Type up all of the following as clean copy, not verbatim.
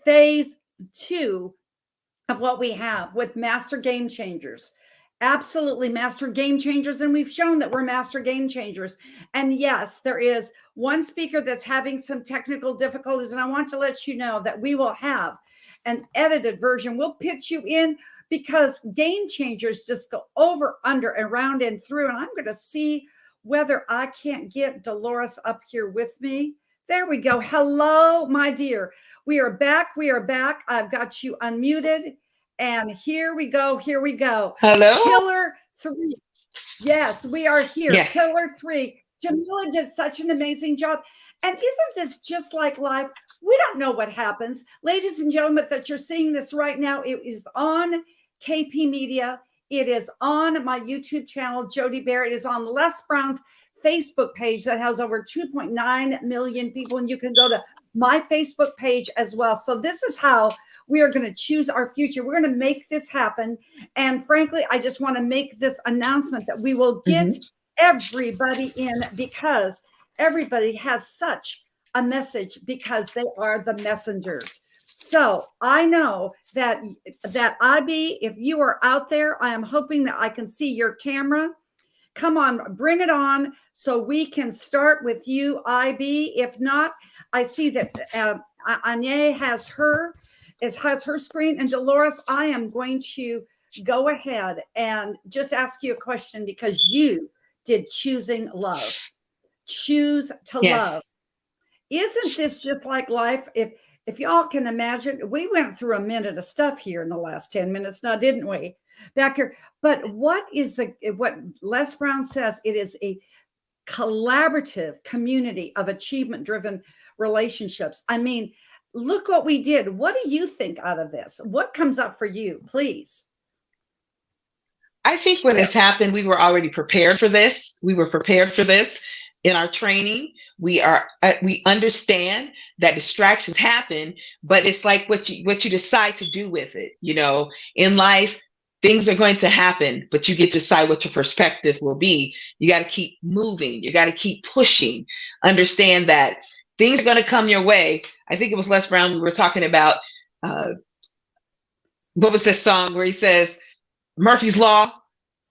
phase 2 of what we have with master game changers. Absolutely master game changers. And we've shown that we're master game changers. And yes, there is one speaker that's having some technical difficulties. And I want to let you know that we will have an edited version. We'll pitch you in because game changers just go over, under, around, and through. And I'm going to see whether I can't get Dolores up here with me. There we go. Hello, my dear. We are back. We are back. I've got you unmuted. And here we go. Here we go. Hello. Pillar 3. Yes, we are here. Yes. Pillar 3. Jamila did such an amazing job. And isn't this just like life? We don't know what happens. Ladies and gentlemen, that you're seeing this right now, it is on KP Media. It is on my YouTube channel, Jody Bear. It is on Les Brown's Facebook page that has over 2.9 million people. And you can go to my Facebook page as well. So this is how we are going to choose our future. We're going to make this happen. And frankly, I just want to make this announcement that we will get everybody in because everybody has such a message because they are the messengers. So I know that IB, if you are out there, I am hoping that I can see your camera. Come on, bring it on so we can start with you, IB. If not, I see that Anya has her screen. And Dolores, I am going to go ahead and just ask you a question because you did choosing love. Choose to love. Isn't this just like life? If y'all can imagine, we went through a minute of stuff here in the last 10 minutes now, didn't we? Back here. But what Les Brown says, it is a collaborative community of achievement-driven relationships. I mean, look what we did. What do you think out of this? What comes up for you, please? I think what has happened, we were already prepared for this. We were prepared for this in our training. We understand that distractions happen, but it's like what you decide to do with it. You know, in life, things are going to happen, but you get to decide what your perspective will be. You got to keep moving. You got to keep pushing. Understand that things are going to come your way. I think it was Les Brown. We were talking about, what was this song where he says Murphy's Law?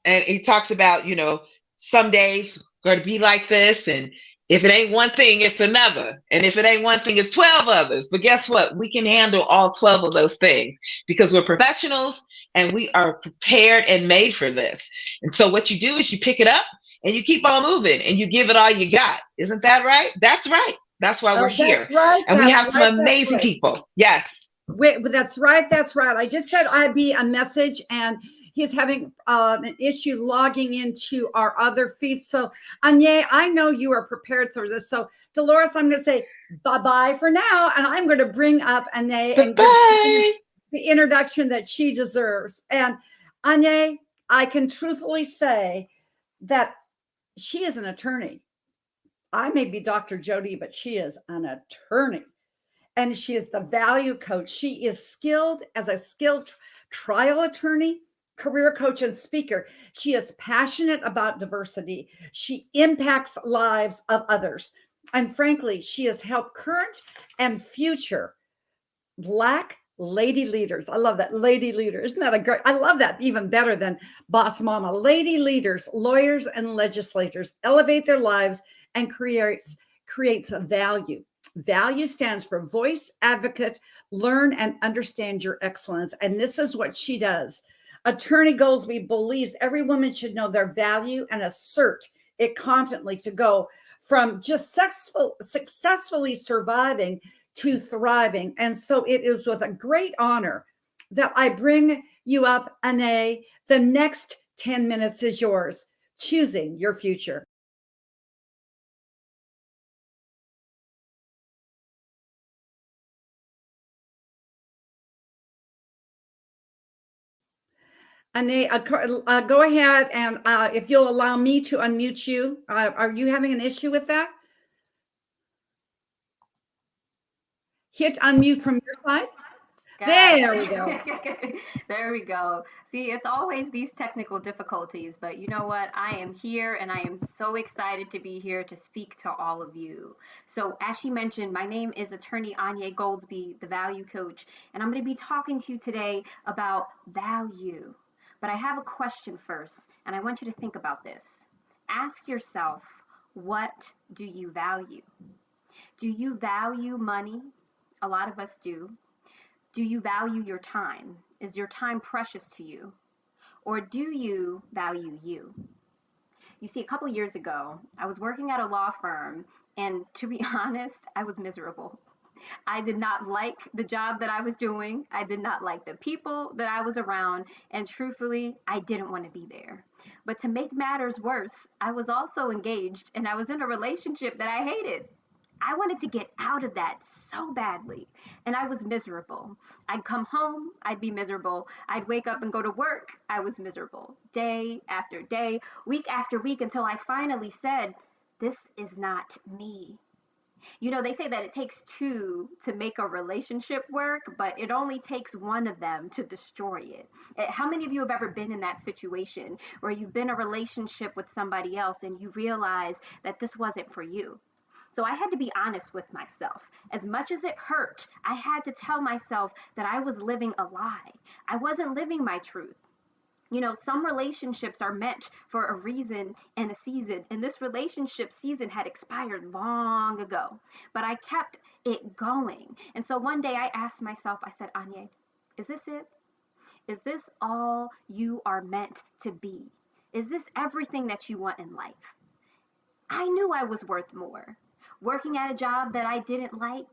And he talks about, you know, some days going to be like this. And if it ain't one thing, it's another. And if it ain't one thing, it's 12 others. But guess what? We can handle all 12 of those things because we're professionals and we are prepared and made for this. And so what you do is you pick it up and you keep on moving and you give it all you got. Isn't that right? That's right. That's why we're here. That's right. And we have some amazing people. Yes. Wait, that's right. That's right. I just said IB a message and he's having an issue logging into our other feeds. So Anya, I know you are prepared for this. So Dolores, I'm going to say bye-bye for now. And I'm going to bring up Anya and give the introduction that she deserves. And Anya, I can truthfully say that she is an attorney. I may be Dr. Jody, but she is an attorney. And she is the value coach. She is skilled as a skilled trial attorney, career coach, and speaker. She is passionate about diversity. She impacts lives of others. And frankly, she has helped current and future Black lady leaders. I love that. Lady leaders. Isn't that a great? I love that even better than boss mama. Lady leaders, lawyers, and legislators elevate their lives and creates value. Value stands for voice, advocate, learn, and understand your excellence. And this is what she does. Attorney Goldsby believes every woman should know their value and assert it confidently to go from just successfully surviving to thriving. And so it is with a great honor that I bring you up, Anya. The next 10 minutes is yours. Choosing your future. Anya, go ahead, and if you'll allow me to unmute you. Are you having an issue with that? Hit unmute from your side. There we go. There we go. See, it's always these technical difficulties, but you know what? I am here and I am so excited to be here to speak to all of you. So, as she mentioned, my name is attorney Anya Goldsby, the value coach, and I'm going to be talking to you today about value. But I have a question first, and I want you to think about this. Ask yourself, what do you value? Do you value money? A lot of us do. Do you value your time? Is your time precious to you? Or do you value you? You see, a couple years ago, I was working at a law firm, and to be honest, I was miserable. I did not like the job that I was doing. I did not like the people that I was around. And truthfully, I didn't want to be there. But to make matters worse, I was also engaged and I was in a relationship that I hated. I wanted to get out of that so badly, and I was miserable. I'd come home, I'd be miserable. I'd wake up and go to work, I was miserable. Day after day, week after week, until I finally said, this is not me. You know, they say that it takes two to make a relationship work, but it only takes one of them to destroy it. How many of you have ever been in that situation where you've been in a relationship with somebody else and you realize that this wasn't for you? So I had to be honest with myself. As much as it hurt, I had to tell myself that I was living a lie. I wasn't living my truth. You know, some relationships are meant for a reason and a season, and this relationship season had expired long ago, but I kept it going. And so one day I asked myself, I said, Anya, is this it? Is this all you are meant to be? Is this everything that you want in life? I knew I was worth more. Working at a job that I didn't like,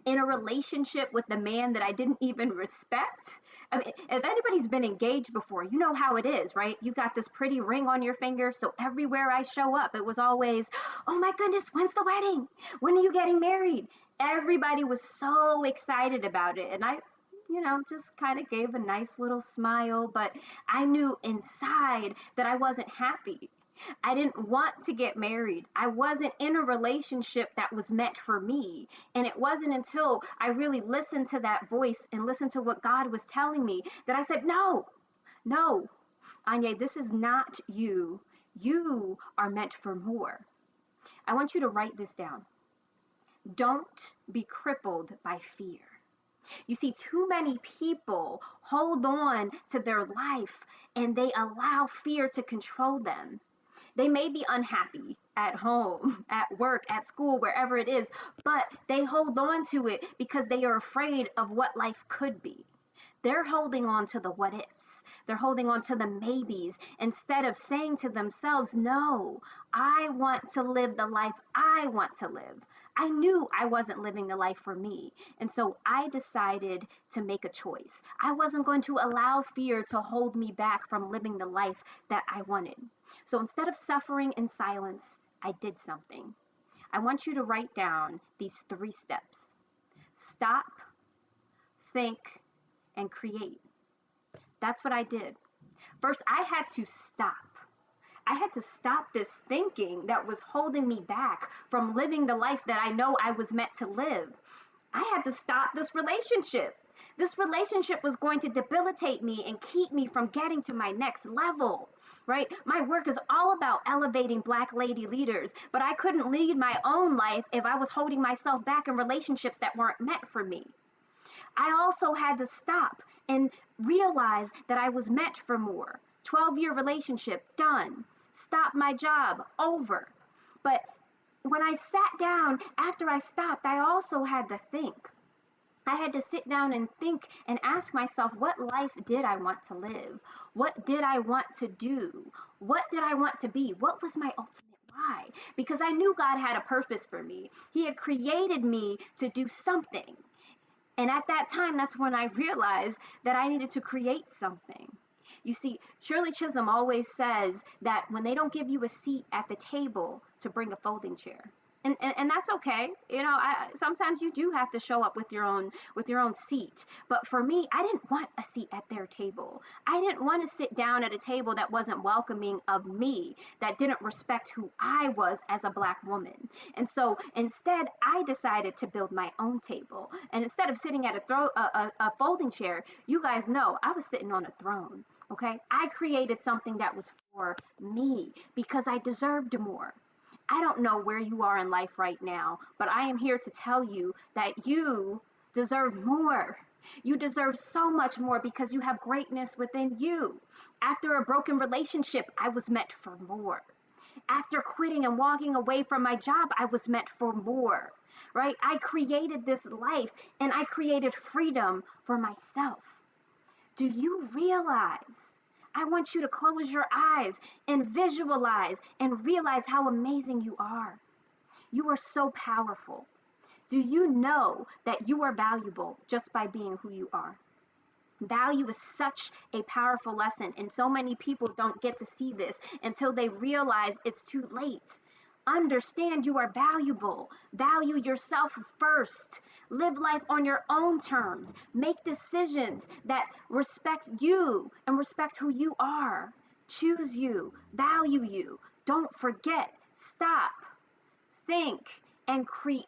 in a relationship with the man that I didn't even respect. I mean, if anybody's been engaged before, you know how it is, right? You got this pretty ring on your finger, so everywhere I show up, it was always, oh my goodness, when's the wedding? When are you getting married? Everybody was so excited about it. And I, just kind of gave a nice little smile, but I knew inside that I wasn't happy. I didn't want to get married. I wasn't in a relationship that was meant for me. And it wasn't until I really listened to that voice and listened to what God was telling me that I said, no, no, Anya, this is not you. You are meant for more. I want you to write this down. Don't be crippled by fear. You see, too many people hold on to their life and they allow fear to control them. They may be unhappy at home, at work, at school, wherever it is, but they hold on to it because they are afraid of what life could be. They're holding on to the what ifs. They're holding on to the maybes instead of saying to themselves, no, I want to live the life I want to live. I knew I wasn't living the life for me. And so I decided to make a choice. I wasn't going to allow fear to hold me back from living the life that I wanted. So instead of suffering in silence, I did something. I want you to write down these 3 steps: stop, think, and create. That's what I did. First, I had to stop. I had to stop this thinking that was holding me back from living the life that I know I was meant to live. I had to stop this relationship. This relationship was going to debilitate me and keep me from getting to my next level, right? My work is all about elevating Black lady leaders, but I couldn't lead my own life if I was holding myself back in relationships that weren't meant for me. I also had to stop and realize that I was meant for more. 12-year relationship, done. Stop my job, over. But when I sat down after I stopped, I also had to think. I had to sit down and think and ask myself, what life did I want to live? What did I want to do? What did I want to be? What was my ultimate why? Because I knew God had a purpose for me. He had created me to do something. And at that time, that's when I realized that I needed to create something. You see, Shirley Chisholm always says that when they don't give you a seat at the table, to bring a folding chair. And that's okay. Sometimes you do have to show up with your own seat. But for me, I didn't want a seat at their table. I didn't want to sit down at a table that wasn't welcoming of me, that didn't respect who I was as a Black woman. And so instead, I decided to build my own table. And instead of sitting at a folding chair, you guys know I was sitting on a throne. Okay, I created something that was for me because I deserved more. I don't know where you are in life right now, but I am here to tell you that you deserve more. You deserve so much more because you have greatness within you. After a broken relationship, I was meant for more. After quitting and walking away from my job, I was meant for more, right? I created this life and I created freedom for myself. Do you realize? I want you to close your eyes and visualize and realize how amazing you are. You are so powerful. Do you know that you are valuable just by being who you are? Value is such a powerful lesson, and so many people don't get to see this until they realize it's too late. Understand you are valuable. Value yourself first. Live life on your own terms. Make decisions that respect you and respect who you are. Choose you. Value you. Don't forget. Stop. Think and create.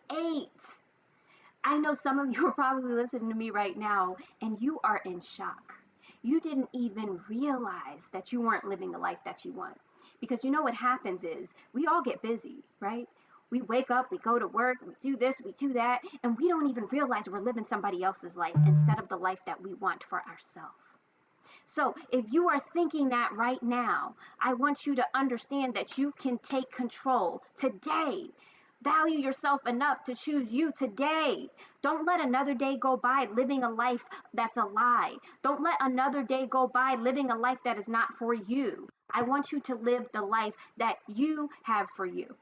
I know some of you are probably listening to me right now and you are in shock. You didn't even realize that you weren't living the life that you want. Because you know what happens is we all get busy, right? We wake up, we go to work, we do this, we do that, and we don't even realize we're living somebody else's life instead of the life that we want for ourselves. So if you are thinking that right now, I want you to understand that you can take control today. Value yourself enough to choose you today. Don't let another day go by living a life that's a lie. Don't let another day go by living a life that is not for you. I want you to live the life that you have for you.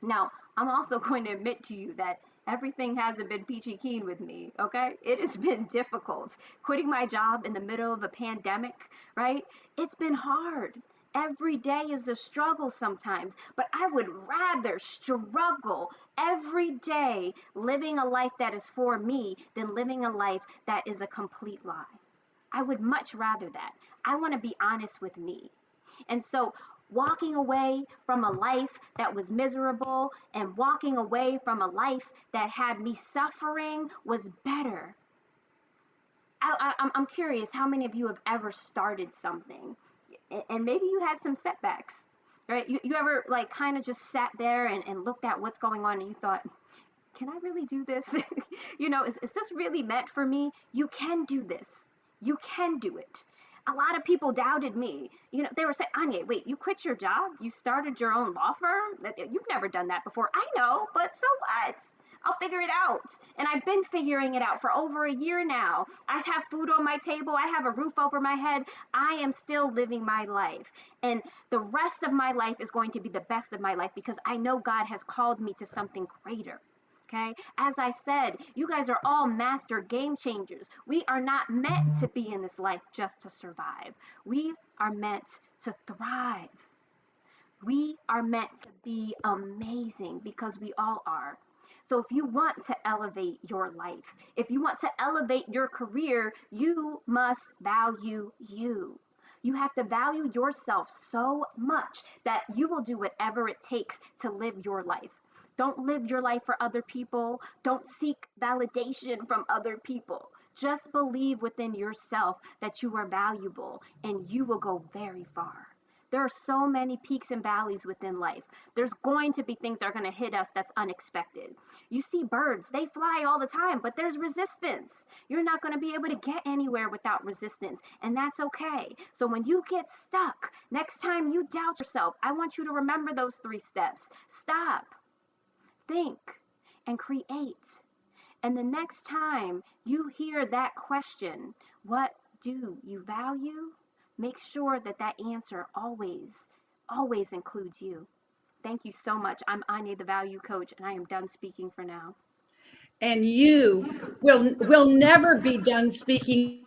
Now, I'm also going to admit to you that everything hasn't been peachy keen with me, okay? It has been difficult. Quitting my job in the middle of a pandemic, right? It's been hard. Every day is a struggle sometimes, but I would rather struggle every day living a life that is for me than living a life that is a complete lie. I would much rather that. I want to be honest with me. And so, walking away from a life that was miserable and walking away from a life that had me suffering was better. I'm curious how many of you have ever started something and maybe you had some setbacks, right? You ever like kind of just sat there and looked at what's going on and you thought, can I really do this? Is this really meant for me? You can do this. You can do it. A lot of people doubted me. They were saying, Anya, wait, you quit your job? You started your own law firm? You've never done that before. I know, but so what? I'll figure it out. And I've been figuring it out for over a year now. I have food on my table. I have a roof over my head. I am still living my life. And the rest of my life is going to be the best of my life because I know God has called me to something greater. Okay. As I said, you guys are all master game changers. We are not meant to be in this life just to survive. We are meant to thrive. We are meant to be amazing because we all are. So if you want to elevate your life, if you want to elevate your career, you must value you. You have to value yourself so much that you will do whatever it takes to live your life. Don't live your life for other people. Don't seek validation from other people. Just believe within yourself that you are valuable and you will go very far. There are so many peaks and valleys within life. There's going to be things that are going to hit us that's unexpected. You see birds, they fly all the time, but there's resistance. You're not going to be able to get anywhere without resistance, and that's okay. So when you get stuck, next time you doubt yourself, I want you to remember those 3 steps. Stop, think, and create. And the next time you hear that question, what do you value? Make sure that that answer always includes you. Thank you so much. I'm Anya, the Value Coach, and I am done speaking for now. And you will never be done speaking.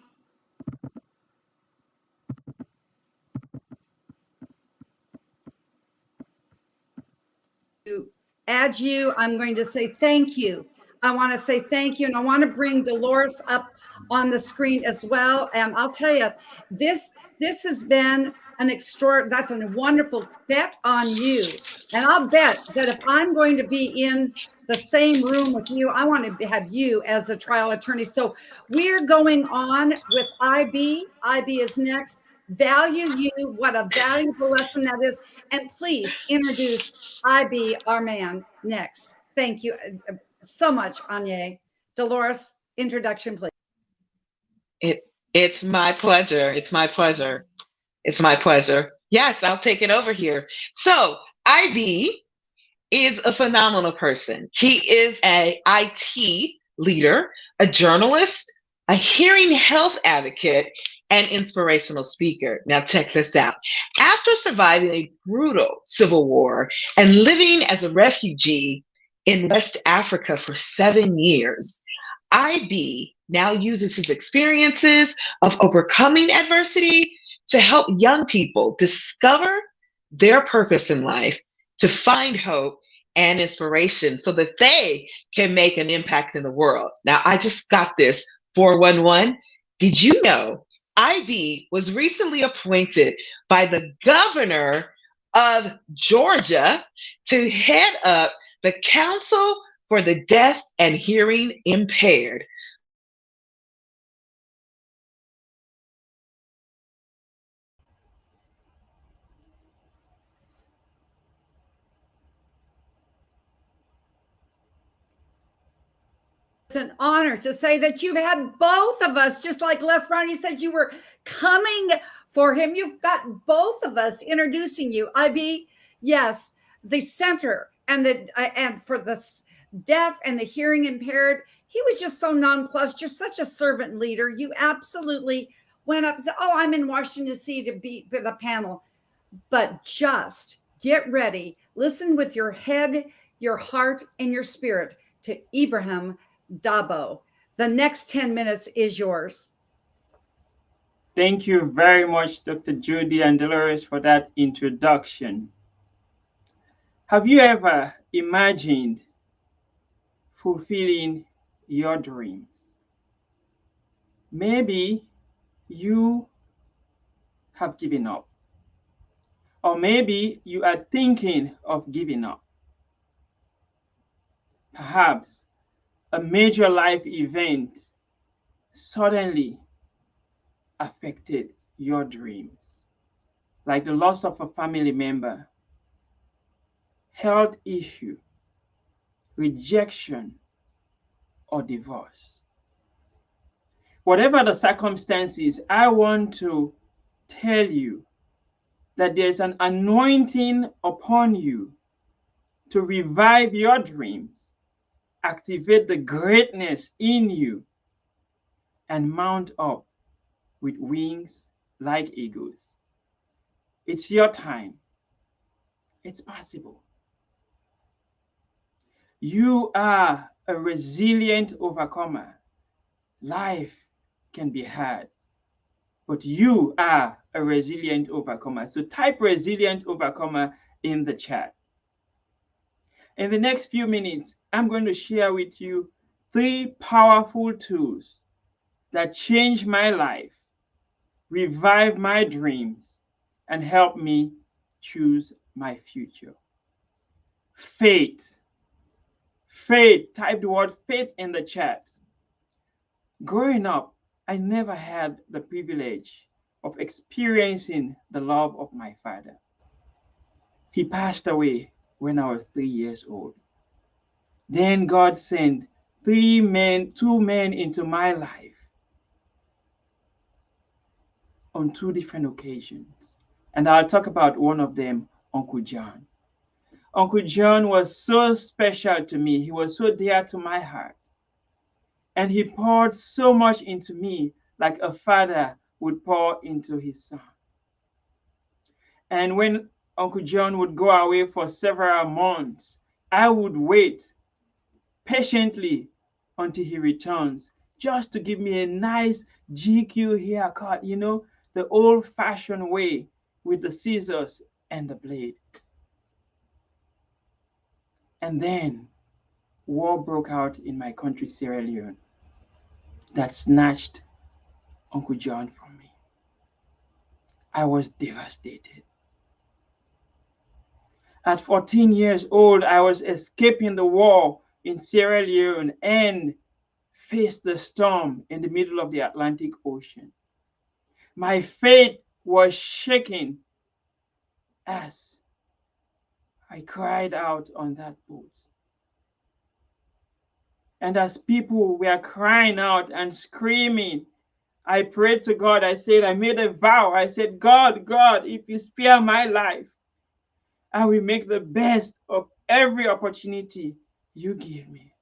add you. I'm going to say thank you. I want to say thank you. And I want to bring Dolores up on the screen as well. And I'll tell you, this has been an that's a wonderful bet on you. And I'll bet that if I'm going to be in the same room with you, I want to have you as a trial attorney. So we're going on with IB. IB is next. Value you. What a valuable lesson that is. And please introduce IB, our man, next. Thank you so much, Anya. Dolores, introduction, please. It's my pleasure. It's my pleasure. It's my pleasure. Yes, I'll take it over here. So IB is a phenomenal person. He is an IT leader, a journalist, a hearing health advocate, and inspirational speaker. Now check this out. After surviving a brutal civil war and living as a refugee in West Africa for 7 years, IB now uses his experiences of overcoming adversity to help young people discover their purpose in life, to find hope and inspiration so that they can make an impact in the world. Now, I just got this 411. Did you know IB was recently appointed by the governor of Georgia to head up the Council for the Deaf and Hearing Impaired? It's an honor to say that you've had both of us, just like Les Brown, you said you were coming for him. You've got both of us introducing you. IB, yes, the center and for the deaf and the hearing impaired. He was just so nonplussed. You're such a servant leader. You absolutely went up and said, "Oh, I'm in Washington, D.C. to be for the panel." But just get ready. Listen with your head, your heart, and your spirit to Ibrahim Dabo. The next 10 minutes is yours. Thank you very much, Dr. Judy and Dolores, for that introduction. Have you ever imagined fulfilling your dreams? Maybe you have given up, or maybe you are thinking of giving up. Perhaps a major life event suddenly affected your dreams, like the loss of a family member, health issue, rejection, or divorce. Whatever the circumstances, I want to tell you that there's an anointing upon you to revive your dreams, activate the greatness in you, and mount up with wings like eagles. It's your time. It's possible. You are a resilient overcomer. Life can be hard, but you are a resilient overcomer. So type resilient overcomer in the chat. In the next few minutes, I'm going to share with you 3 powerful tools that changed my life, revive my dreams, and help me choose my future. Faith. Faith. Type the word faith in the chat. Growing up, I never had the privilege of experiencing the love of my father. He passed away when I was 3 years old. Then God sent 2 men into my life on 2 different occasions. And I'll talk about one of them, Uncle John. Uncle John was so special to me. He was so dear to my heart. And he poured so much into me, like a father would pour into his son. And when Uncle John would go away for several months, I would wait patiently until he returns, just to give me a nice GQ haircut, you know, the old-fashioned way with the scissors and the blade. And then war broke out in my country, Sierra Leone, that snatched Uncle John from me. I was devastated. At 14 years old, I was escaping the war in Sierra Leone and faced the storm in the middle of the Atlantic Ocean. My faith was shaking as I cried out on that boat. And as people were crying out and screaming, I prayed to God. I made a vow. I said, God, if you spare my life, I will make the best of every opportunity you give me.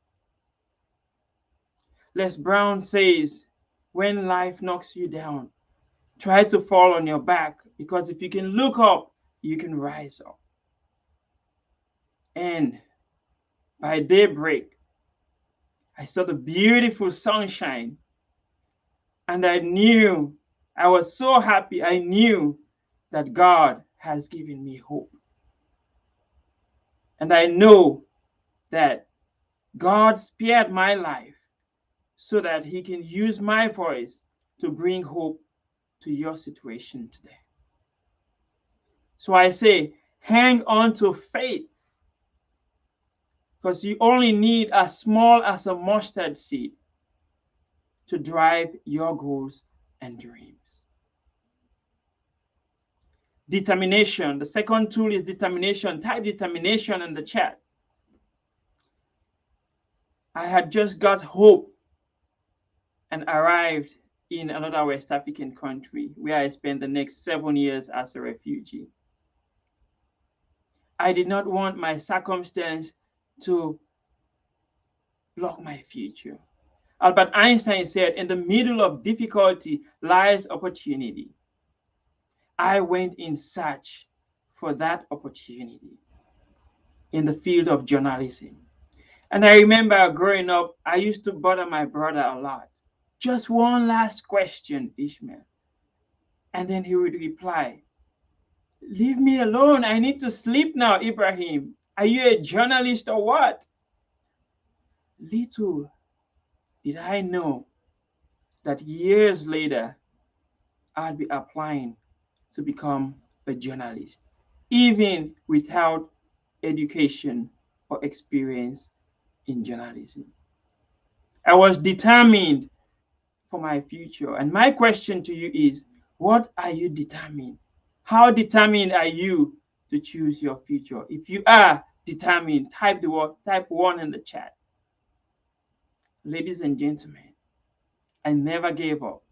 Les Brown says, when life knocks you down, try to fall on your back, because if you can look up, you can rise up. And by daybreak, I saw the beautiful sunshine, and I was so happy. I knew that God has given me hope. And I know that God spared my life so that he can use my voice to bring hope to your situation today. So I say, hang on to faith, because you only need as small as a mustard seed to drive your goals and dreams. Determination. The second tool is determination. Type determination in the chat. I had just got hope and arrived in another West African country where I spent the next 7 years as a refugee. I did not want my circumstance to block my future. Albert Einstein said, in the middle of difficulty lies opportunity. I went in search for that opportunity in the field of journalism. And I remember growing up, I used to bother my brother a lot. Just one last question, Ishmael. And then he would reply, leave me alone. I need to sleep now, Ibrahim. Are you a journalist or what? Little did I know that years later, I'd be applying to become a journalist, even without education or experience in journalism. I was determined for my future. And my question to you is, what are you determined? How determined are you to choose your future? If you are determined, type 1 in the chat. Ladies and gentlemen, I never gave up.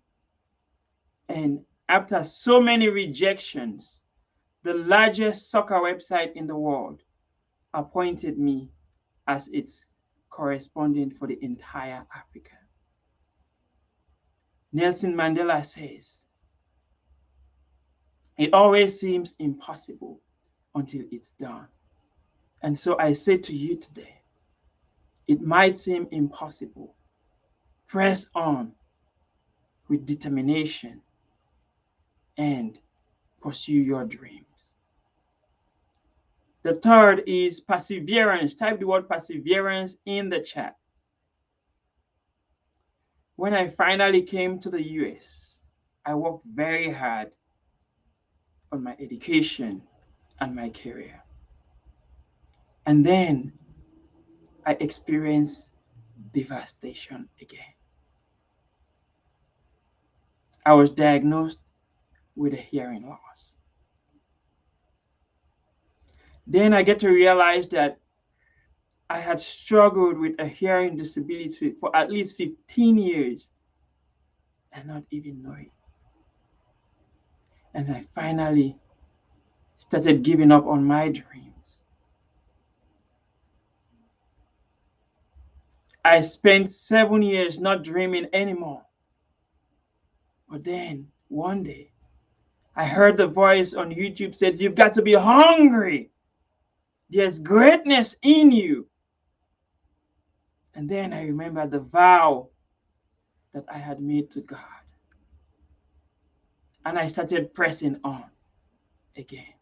And after so many rejections, the largest soccer website in the world appointed me as its correspondent for the entire Africa. Nelson Mandela says, it always seems impossible until it's done. And so I say to you today, it might seem impossible. Press on with determination and pursue your dreams. The third is perseverance. Type the word perseverance in the chat. When I finally came to the US, I worked very hard on my education and my career. And then I experienced devastation again. I was diagnosed with a hearing loss. Then I get to realize that I had struggled with a hearing disability for at least 15 years and not even know it. And I finally started giving up on my dreams. I spent 7 years not dreaming anymore. But then one day, I heard the voice on YouTube said, you've got to be hungry. There's greatness in you. And then I remembered the vow that I had made to God. And I started pressing on again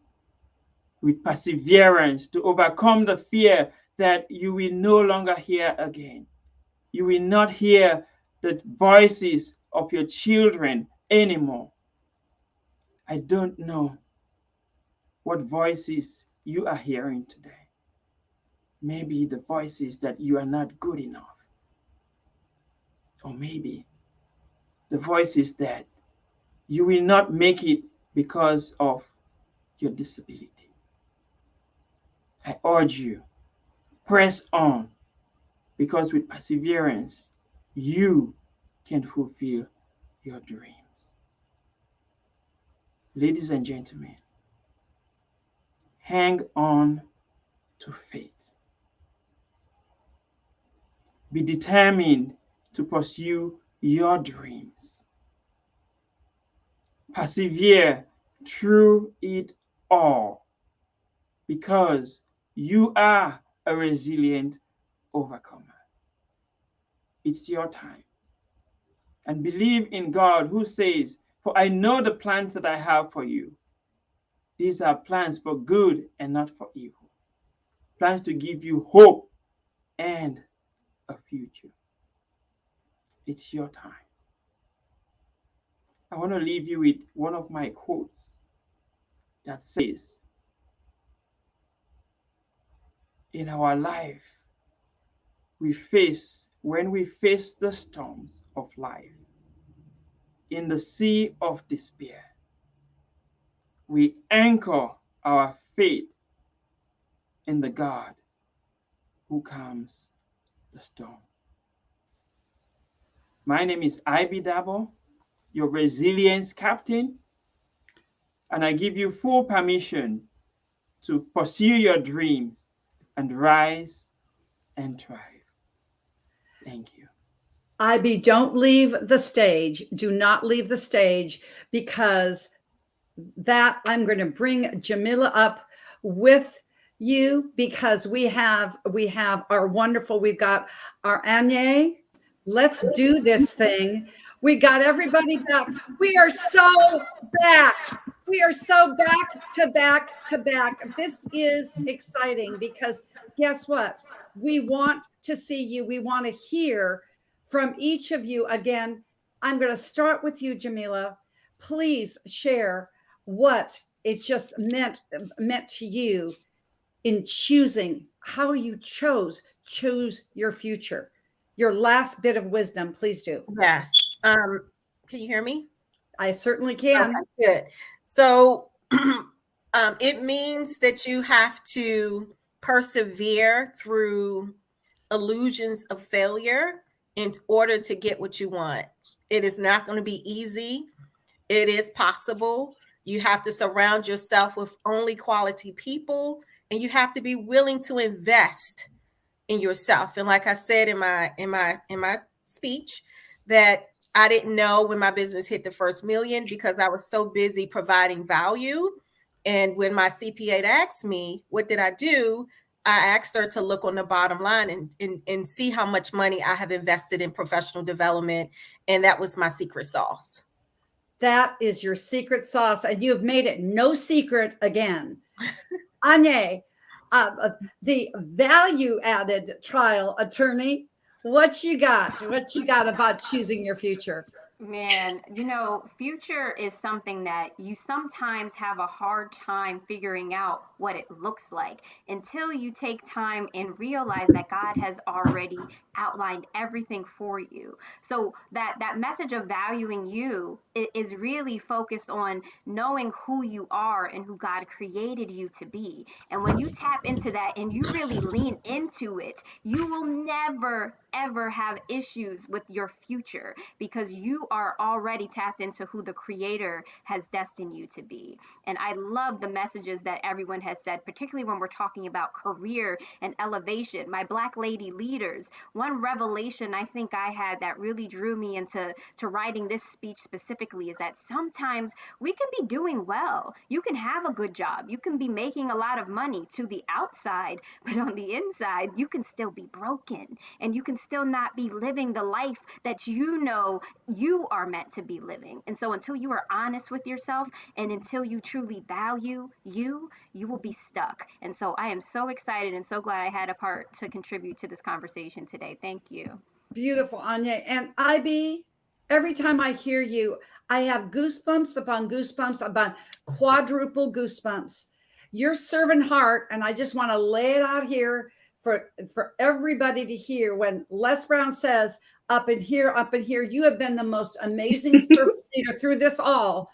with perseverance to overcome the fear that you will no longer hear again. You will not hear the voices of your children anymore. I don't know what voices you are hearing today. Maybe the voices that you are not good enough. Or maybe the voices that you will not make it because of your disability. I urge you, press on, because with perseverance, you can fulfill your dreams. Ladies and gentlemen, hang on to faith. Be determined to pursue your dreams. Persevere through it all, because you are a resilient overcomer. It's your time. And believe in God, who says, "For I know the plans that I have for you. These are plans for good and not for evil. Plans to give you hope and a future." It's your time. I want to leave you with one of my quotes that says, in our life, when we face the storms of life, in the sea of despair, we anchor our faith in the God who calms the storm. My name is Ivy Dabo, your resilience captain, and I give you full permission to pursue your dreams and rise and thrive. Thank you. Ivy, don't leave the stage. Do not leave the stage, because that I'm going to bring Jamila up with you, because we have our wonderful, we've got our Anye. Let's do this thing. We got everybody back. We are so back. We are so back to back to back. This is exciting, because guess what? We want to see you. We want to hear from each of you. Again, I'm going to start with you, Jamila. Please share what it just meant to you in choosing, how you chose your future. Your last bit of wisdom, please do. Yes. Can you hear me? I certainly can. Okay, good. So it means that you have to persevere through illusions of failure in order to get what you want. It is not going to be easy. It is possible. You have to surround yourself with only quality people, and you have to be willing to invest in yourself. And like I said in my speech, that I didn't know when my business hit the first million because I was so busy providing value. And when my CPA asked me, what did I do? I asked her to look on the bottom line and see how much money I have invested in professional development. And that was my secret sauce. That is your secret sauce, and you have made it no secret again. Anye, the value-added trial attorney, what you got? What you got about choosing your future? Man, future is something that you sometimes have a hard time figuring out what it looks like until you take time and realize that God has already outlined everything for you. So that message of valuing you is really focused on knowing who you are and who God created you to be. And when you tap into that and you really lean into it, you will never ever have issues with your future, because you are already tapped into who the Creator has destined you to be. And I love the messages that everyone has said, particularly when we're talking about career and elevation. My Black lady leaders, one revelation I think I had that really drew me into writing this speech specifically is that sometimes we can be doing well. You can have a good job. You can be making a lot of money to the outside, but on the inside, you can still be broken, and you can still not be living the life that you know you are meant to be living. And so until you are honest with yourself and until you truly value you, you will be stuck. And so I am so excited and so glad I had a part to contribute to this conversation today. Thank you. Beautiful, Anya. And IB, every time I hear you, I have goosebumps upon quadruple goosebumps. Your servant heart, and I just want to lay it out here for everybody to hear. When Les Brown says, up in here, you have been the most amazing servant leader through this all.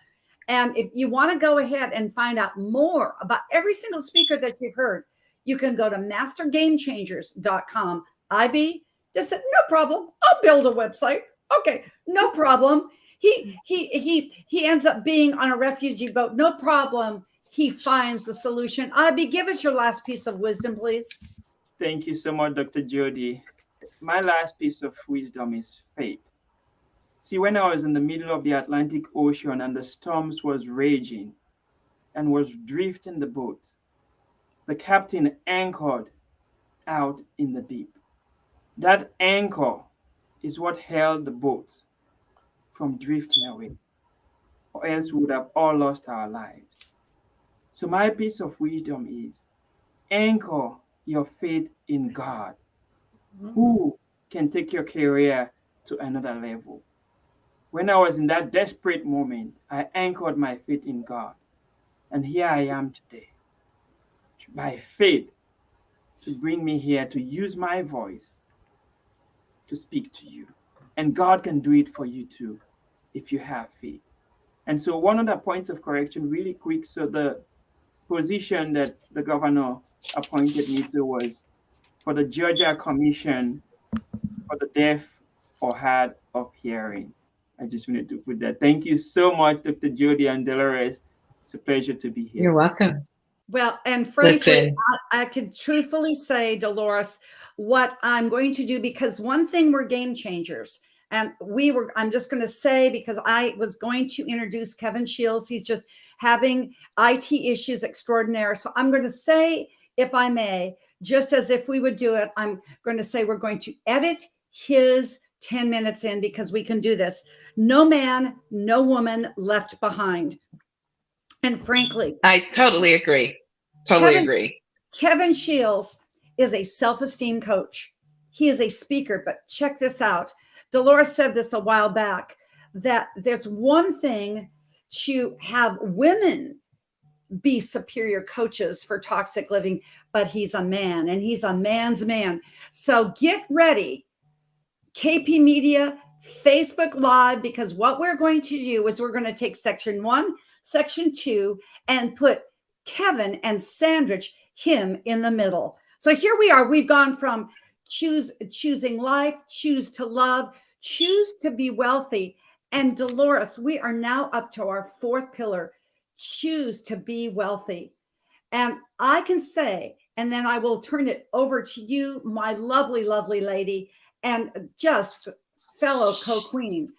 And if you want to go ahead and find out more about every single speaker that you've heard, you can go to mastergamechangers.com. IB just said, no problem. I'll build a website. Okay, no problem. He ends up being on a refugee boat. No problem. He finds the solution. IB, give us your last piece of wisdom, please. Thank you so much, Dr. Jody. My last piece of wisdom is faith. See, when I was in the middle of the Atlantic Ocean and the storms was raging and was drifting the boat, the captain anchored out in the deep. That anchor is what held the boat from drifting away, or else we would have all lost our lives. So my piece of wisdom is anchor your faith in God, who can take your career to another level. When I was in that desperate moment, I anchored my faith in God. And here I am today, by faith, to bring me here, to use my voice to speak to you. And God can do it for you too, if you have faith. And so one of the points of correction, really quick, so the position that the governor appointed me to was for the Georgia Commission for the Deaf or Hard of Hearing. I just wanted to put that. Thank you so much, Dr. Jody and Dolores. It's a pleasure to be here. You're welcome. Well, and frankly, Listen. I could truthfully say, Dolores, what I'm going to do, because one thing, we're game changers. And I'm just going to say, because I was going to introduce Kevin Shields. He's just having IT issues extraordinaire. So I'm going to say, if I may, just as if we would do it, I'm going to say we're going to edit his 10 minutes in, because we can do this. No man, no woman left behind. And frankly, I totally agree. Agree. Kevin Shields is a self-esteem coach. He is a speaker, but check this out. Dolores said this a while back, that there's one thing to have women be superior coaches for toxic living, but he's a man and he's a man's man. So get ready, KP Media, Facebook Live, because what we're going to do is we're going to take section 1, section 2, and put Kevin and Sandrich, him, in the middle. So here we are. We've gone from choosing life, choose to love, choose to be wealthy. And Dolores, we are now up to our 4th pillar, choose to be wealthy. And I can say, and then I will turn it over to you, my lovely, lovely lady, and just fellow co-queen.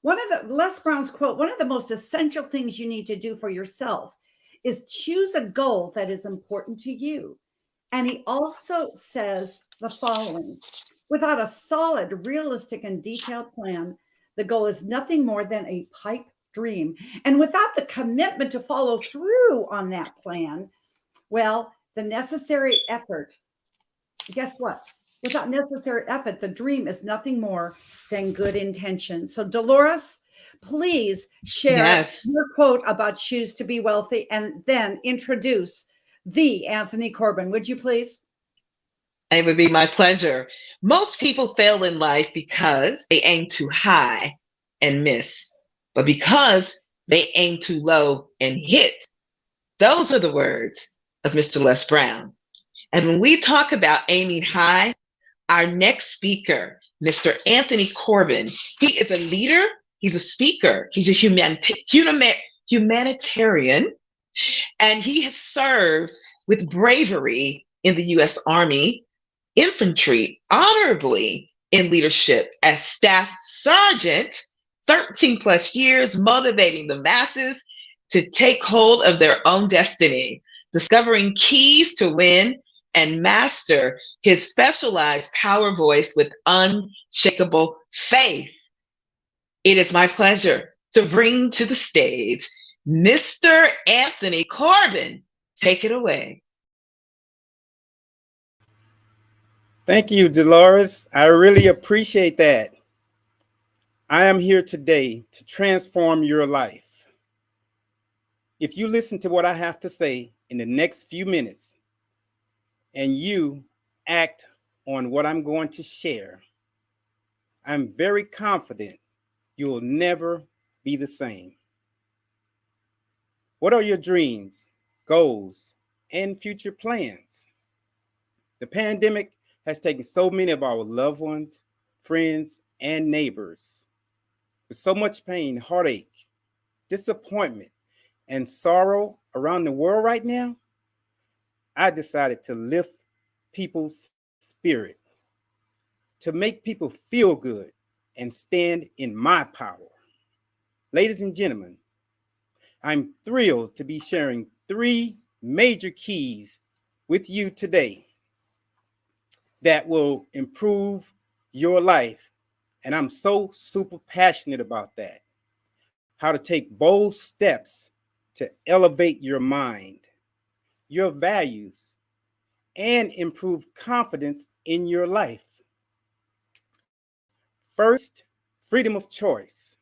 Les Brown's quote, one of the most essential things you need to do for yourself is choose a goal that is important to you. And he also says the following: without a solid, realistic, and detailed plan, the goal is nothing more than a pipe dream. And without the commitment to follow through on that plan, well, the necessary effort, guess what? Without necessary effort, the dream is nothing more than good intention. So Dolores, please share your quote about choose to be wealthy, and then introduce the Anthony Corbin. Would you please? It would be my pleasure. Most people fail in life because they aim too high and miss, but because they aim too low and hit. Those are the words of Mr. Les Brown. And when we talk about aiming high, our next speaker, Mr. Anthony Corbin, he is a leader, he's a speaker, he's a humanitarian, and he has served with bravery in the U.S. Army Infantry, honorably in leadership as Staff Sergeant, 13 plus years, motivating the masses to take hold of their own destiny, discovering keys to win and master his specialized power voice with unshakable faith. It is my pleasure to bring to the stage Mr. Anthony Corbin. Take it away. Thank you, Dolores. I really appreciate that. I am here today to transform your life. If you listen to what I have to say in the next few minutes and you act on what I'm going to share, I'm very confident you'll never be the same. What are your dreams, goals, and future plans? The pandemic has taken so many of our loved ones, friends, and neighbors. With so much pain, heartache, disappointment, and sorrow around the world right now, I decided to lift people's spirit, to make people feel good and stand in my power. Ladies and gentlemen, I'm thrilled to be sharing 3 major keys with you today that will improve your life. And I'm so super passionate about that. How to take bold steps to elevate your mind, your values, and improve confidence in your life. First, freedom of choice.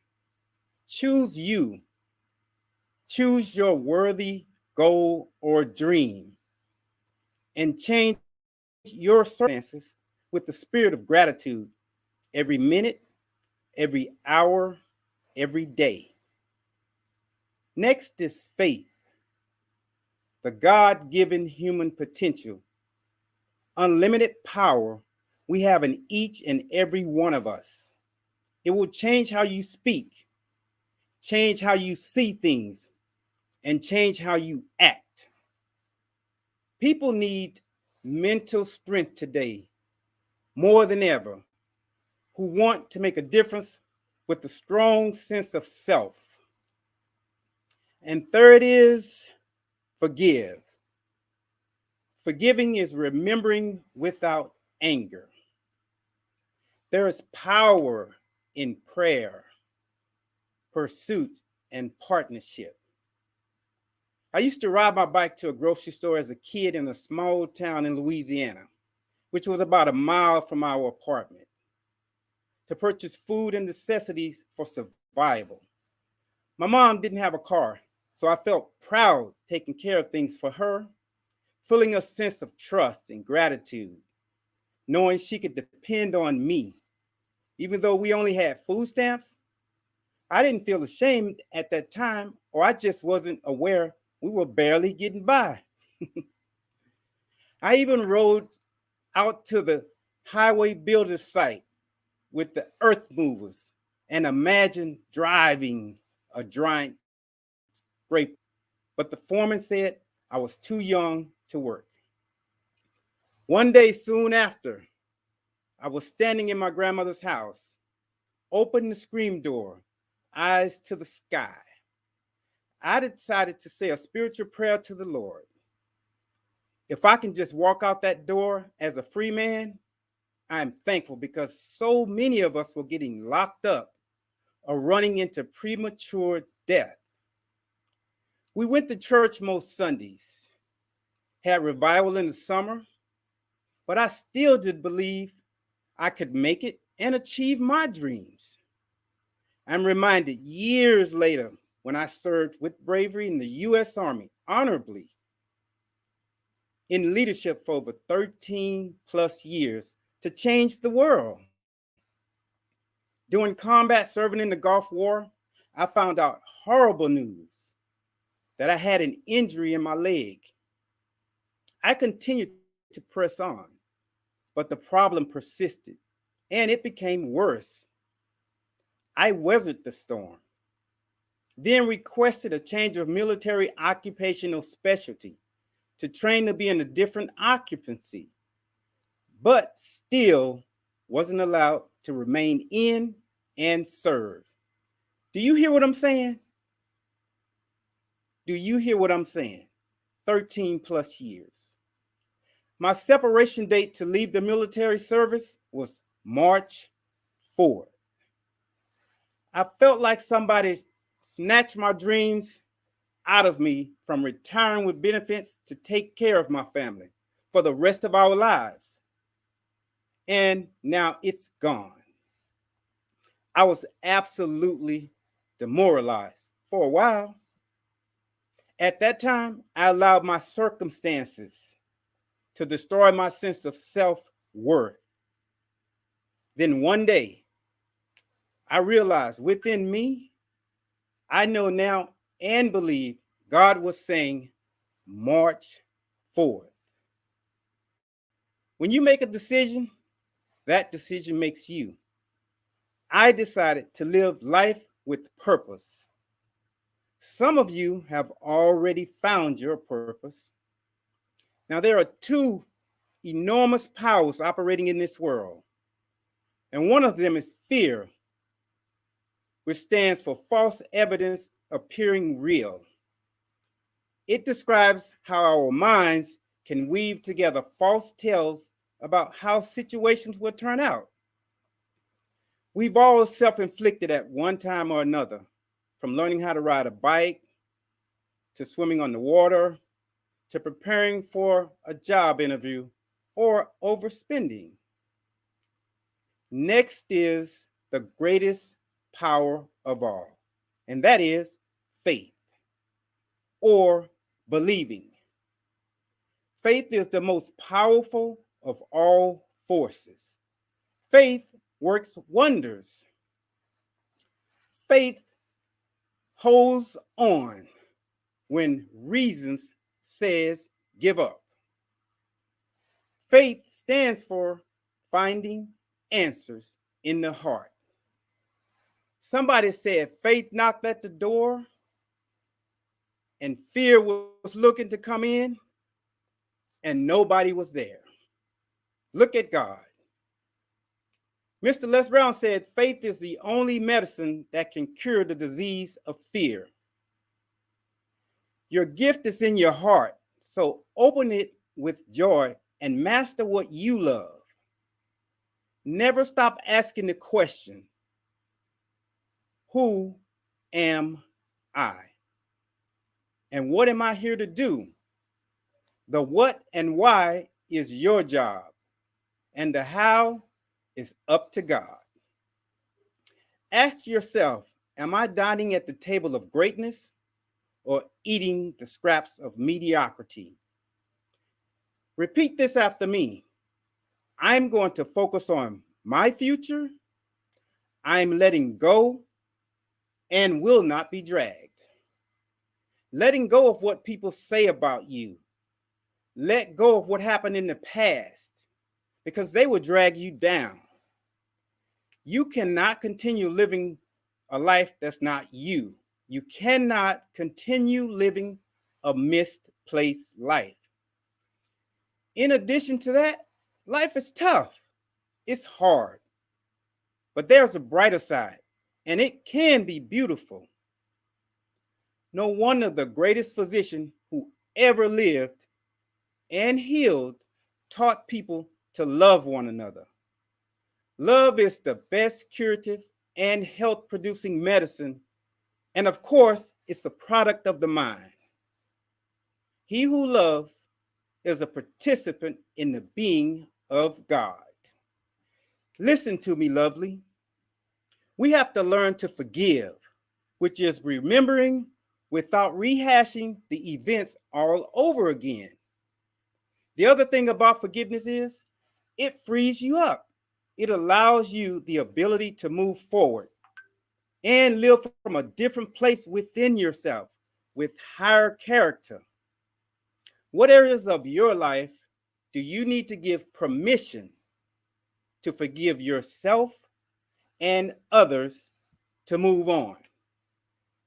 Choose you. Choose your worthy goal or dream and change your circumstances with the spirit of gratitude every minute, every hour, every day. Next is faith, the God-given human potential, unlimited power we have in each and every one of us. It will change how you speak, change how you see things, and change how you act. People need mental strength today more than ever, who want to make a difference with a strong sense of self. And third is forgive. Forgiving is remembering without anger. There is power in prayer, pursuit, and partnership. I used to ride my bike to a grocery store as a kid in a small town in Louisiana, which was about a mile from our apartment, to purchase food and necessities for survival. My mom didn't have a car, so I felt proud taking care of things for her, feeling a sense of trust and gratitude, knowing she could depend on me. Even though we only had food stamps, I didn't feel ashamed at that time, or I just wasn't aware we were barely getting by. I even rode out to the highway builder site with the earth movers and imagined driving a giant scraper. But the foreman said I was too young to work. One day soon after, I was standing in my grandmother's house, opened the screen door, eyes to the sky. I decided to say a spiritual prayer to the Lord. If I can just walk out that door as a free man, I'm thankful, because so many of us were getting locked up or running into premature death. We went to church most Sundays, had revival in the summer, but I still did believe I could make it and achieve my dreams. I'm reminded years later when I served with bravery in the U.S. Army, honorably, in leadership for over 13 plus years to change the world. During combat serving in the Gulf War, I found out horrible news that I had an injury in my leg. I continued to press on, but the problem persisted and it became worse. I weathered the storm, then requested a change of military occupational specialty to train to be in a different occupancy, but still wasn't allowed to remain in and serve. Do you hear what I'm saying? Do you hear what I'm saying? 13 plus years. My separation date to leave the military service was March 4th. I felt like somebody snatched my dreams out of me from retiring with benefits to take care of my family for the rest of our lives. And now it's gone. I was absolutely demoralized for a while. At that time, I allowed my circumstances to destroy my sense of self-worth. Then one day, I realized within me, I know now and believe God was saying March 4th. When you make a decision, that decision makes you. I decided to live life with purpose. Some of you have already found your purpose. Now, there are two enormous powers operating in this world, and one of them is fear, which stands for false evidence appearing real. It describes how our minds can weave together false tales about how situations will turn out. We've all self-inflicted at one time or another, from learning how to ride a bike, to swimming on the water, to preparing for a job interview, or overspending. Next is the greatest power of all, and that is faith, or believing. Faith is the most powerful of all forces. Faith works wonders. Faith holds on when reason says give up. Faith stands for finding answers in the heart. Somebody said faith knocked at the door and fear was looking to come in and nobody was there. Look at God. Mr. Les Brown said faith is the only medicine that can cure the disease of fear. Your gift is in your heart, so open it with joy and master what you love. Never stop asking the question, who am I? And what am I here to do? The what and why is your job, and the how is up to God. Ask yourself, am I dining at the table of greatness or eating the scraps of mediocrity? Repeat this after me. I'm going to focus on my future. I'm letting go and will not be dragged. Letting go of what people say about you. Let go of what happened in the past because they will drag you down. You cannot continue living a life that's not you. You cannot continue living a misplaced life. In addition to that, life is tough. It's hard. But there's a brighter side, and it can be beautiful. No wonder the greatest physician who ever lived and healed taught people to love one another. Love is the best curative and health-producing medicine, and of course, it's a product of the mind. He who loves is a participant in the being of God. Listen to me, lovely. We have to learn to forgive, which is remembering without rehashing the events all over again. The other thing about forgiveness is it frees you up. It allows you the ability to move forward and live from a different place within yourself with higher character. What areas of your life do you need to give permission to forgive yourself and others to move on?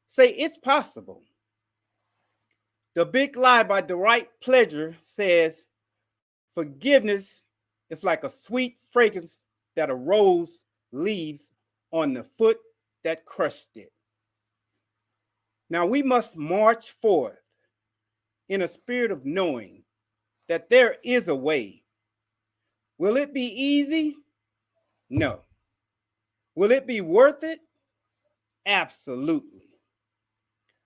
Say it's possible. The Big Lie by Dwight Pledger says, forgiveness is like a sweet fragrance that a rose leaves on the foot that crushed it. Now we must march forth in a spirit of knowing that there is a way. Will it be easy? No. Will it be worth it? Absolutely.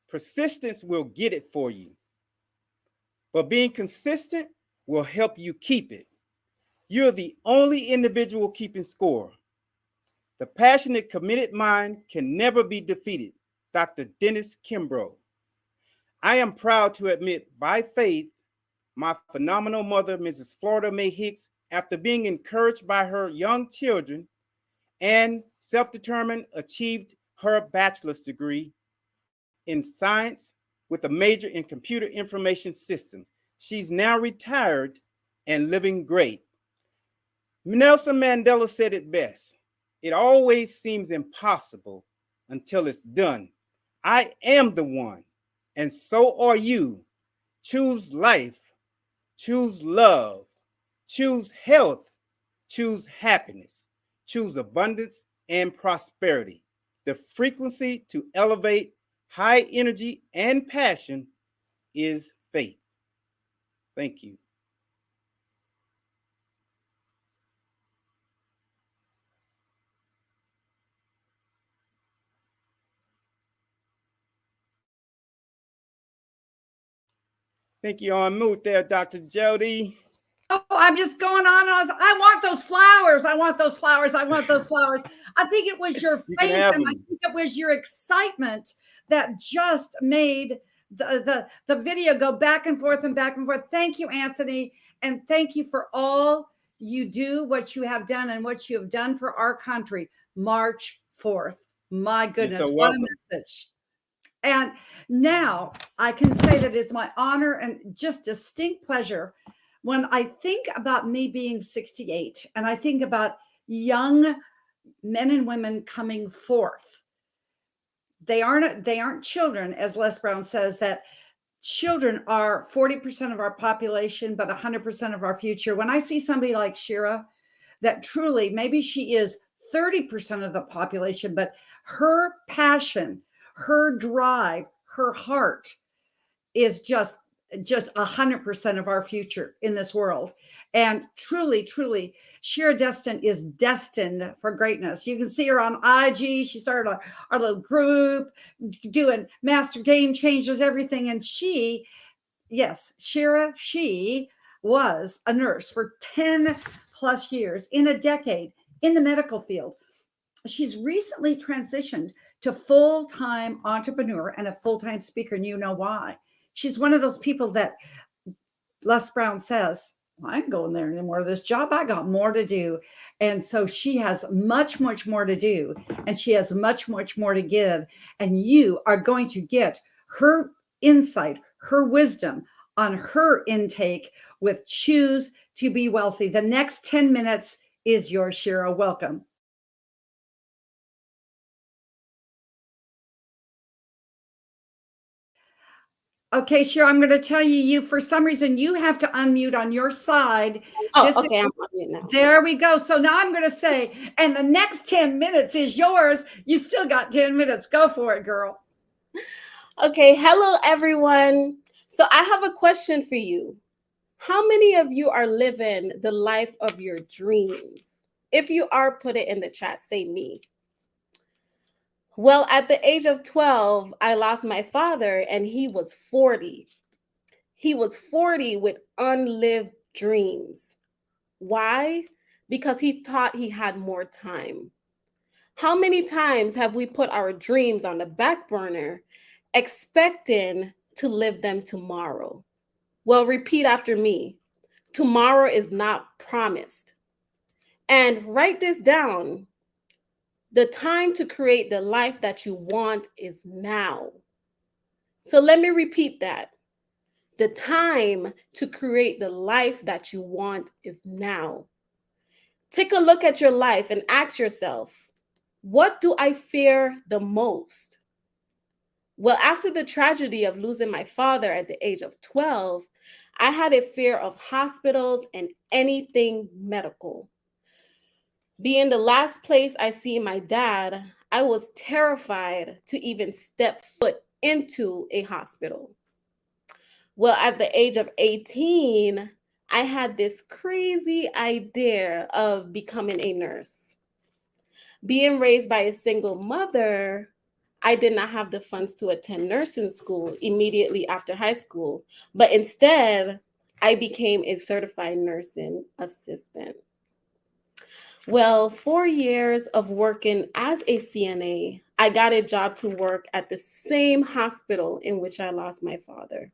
Persistence will get it for you, but being consistent will help you keep it. You're the only individual keeping score. The passionate, committed mind can never be defeated. Dr. Dennis Kimbrough. I am proud to admit, by faith, my phenomenal mother, Mrs. Florida Mae Hicks, after being encouraged by her young children and self-determined, achieved her bachelor's degree in science with a major in computer information systems. She's now retired and living great. Nelson Mandela said it best. It always seems impossible until it's done. I am the one, and so are you. Choose life, choose love, choose health, choose happiness, choose abundance and prosperity. The frequency to elevate high energy and passion is faith. Thank you. Think you're on mute there, Dr. Jody. Oh, I'm just going on. I want those flowers. I want those flowers. I want those flowers. I think it was your You can faith have and I them. think it was your excitement that just made the video go back and forth and back and forth. Thank you, Anthony. And thank you for all you do, what you have done, and what you have done for our country. March 4th. My goodness, so what a welcome. message. And now I can say that it's my honor and just distinct pleasure when I think about me being 68 and I think about young men and women coming forth. They aren't children, as Les Brown says, that children are 40% of our population, but 100% of our future. When I see somebody like Shira, that truly, maybe she is 30% of the population, but her passion, her drive, her heart is just 100% of our future in this world. And truly, Shira Destin is destined for greatness. You can see her on IG. She started our little group doing master game changes, everything. And Shira, she was a nurse for 10 plus years, in a decade, in the medical field. She's recently transitioned to full-time entrepreneur and a full-time speaker, and you know why. She's one of those people that Les Brown says, I ain't going there anymore. This job, I got more to do. And so she has much more to do. And she has much more to give. And you are going to get her insight, her wisdom on her intake with Choose to Be Wealthy. The next 10 minutes is yours, Shira. Welcome. Okay, Shira, I'm going to tell you, for some reason, you have to unmute on your side. Oh, okay, I'm on it now. There we go. So now I'm going to say, and the next 10 minutes is yours. You still got 10 minutes. Go for it, girl. Okay, hello, everyone. So I have a question for you. How many of you are living the life of your dreams? If you are, put it in the chat. Say me. Well, at the age of 12, I lost my father and he was 40. He was 40 with unlived dreams. Why? Because he thought he had more time. How many times have we put our dreams on the back burner, expecting to live them tomorrow? Well, repeat after me. Tomorrow is not promised. And write this down. The time to create the life that you want is now. So let me repeat that. The time to create the life that you want is now. Take a look at your life and ask yourself, what do I fear the most? Well, after the tragedy of losing my father at the age of 12, I had a fear of hospitals and anything medical. Being the last place I see my dad, I was terrified to even step foot into a hospital. Well, at the age of 18, I had this crazy idea of becoming a nurse. Being raised by a single mother, I did not have the funds to attend nursing school immediately after high school, but instead, I became a certified nursing assistant. Well, 4 years of working as a CNA, I got a job to work at the same hospital in which I lost my father.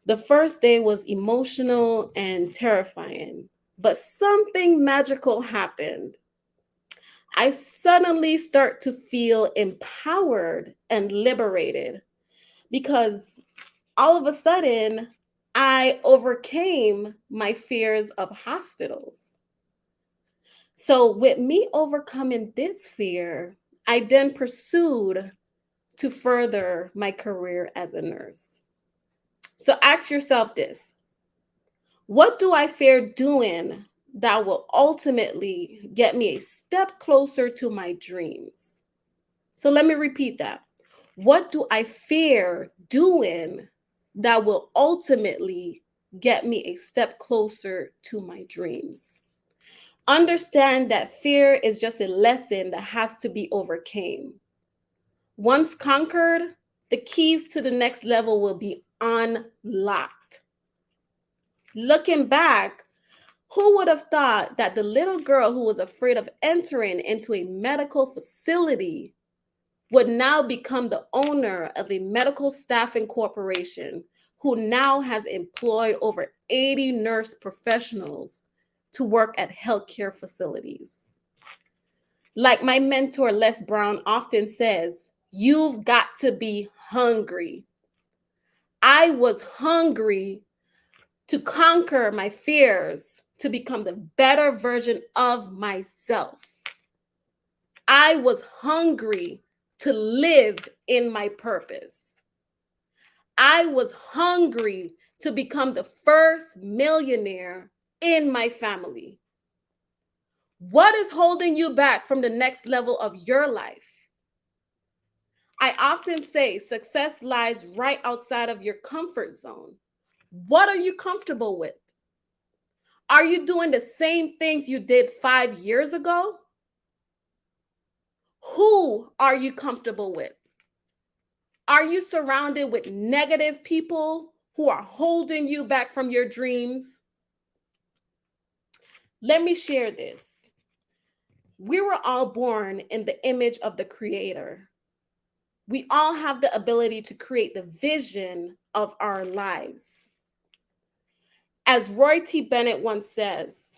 The first day was emotional and terrifying, but something magical happened. I suddenly start to feel empowered and liberated because all of a sudden I overcame my fears of hospitals. So with me overcoming this fear, I then pursued to further my career as a nurse. So ask yourself this: what do I fear doing that will ultimately get me a step closer to my dreams? So let me repeat that. What do I fear doing that will ultimately get me a step closer to my dreams? Understand that fear is just a lesson that has to be overcome. Once conquered, the keys to the next level will be unlocked. Looking back, who would have thought that the little girl who was afraid of entering into a medical facility would now become the owner of a medical staffing corporation who now has employed over 80 nurse professionals to work at healthcare facilities? Like my mentor, Les Brown, often says, you've got to be hungry. I was hungry to conquer my fears, to become the better version of myself. I was hungry to live in my purpose. I was hungry to become the first millionaire in my family. What is holding you back from the next level of your life? I often say success lies right outside of your comfort zone. What are you comfortable with? Are you doing the same things you did 5 years ago? Who are you comfortable with? Are you surrounded with negative people who are holding you back from your dreams? Let me share this. We were all born in the image of the Creator. We all have the ability to create the vision of our lives. As Roy T. Bennett once says,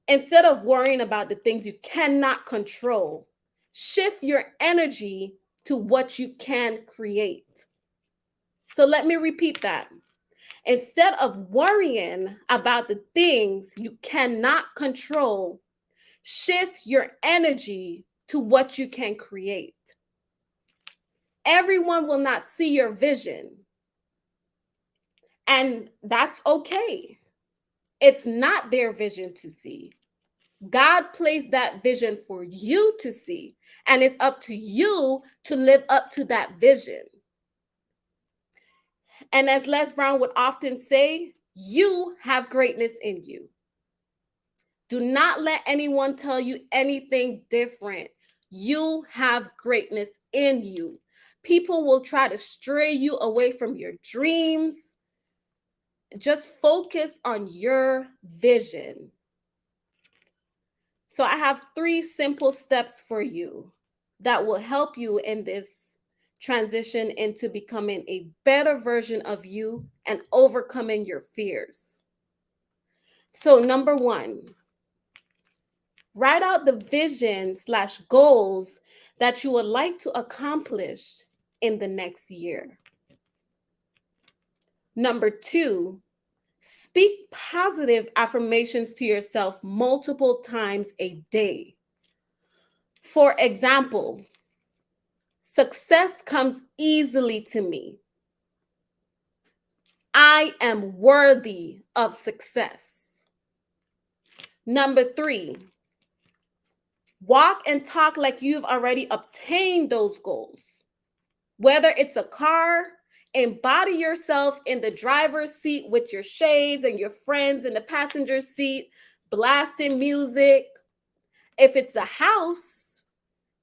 instead of worrying about the things you cannot control, shift your energy to what you can create. So let me repeat that. Instead of worrying about the things you cannot control, shift your energy to what you can create. Everyone will not see your vision, and that's okay. It's not their vision to see. God placed that vision for you to see, and it's up to you to live up to that vision. And as Les Brown would often say, you have greatness in you. Do not let anyone tell you anything different. You have greatness in you. People will try to stray you away from your dreams. Just focus on your vision. So I have 3 simple steps for you that will help you in this transition into becoming a better version of you and overcoming your fears. So number 1, write out the vision/goals that you would like to accomplish in the next year. Number 2, speak positive affirmations to yourself multiple times a day. For example, success comes easily to me. I am worthy of success. Number 3, walk and talk like you've already obtained those goals. Whether it's a car, embody yourself in the driver's seat with your shades and your friends in the passenger seat, blasting music. If it's a house,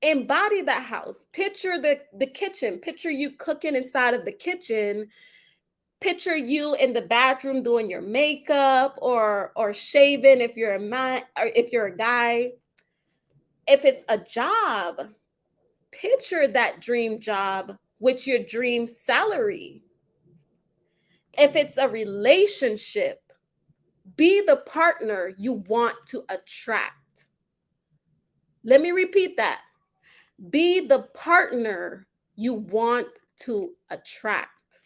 embody that house. Picture the kitchen. Picture you cooking inside of the kitchen. Picture you in the bathroom doing your makeup or shaving if you're a man or if you're a guy. If it's a job, picture that dream job with your dream salary. If it's a relationship, be the partner you want to attract. Let me repeat that. Be the partner you want to attract.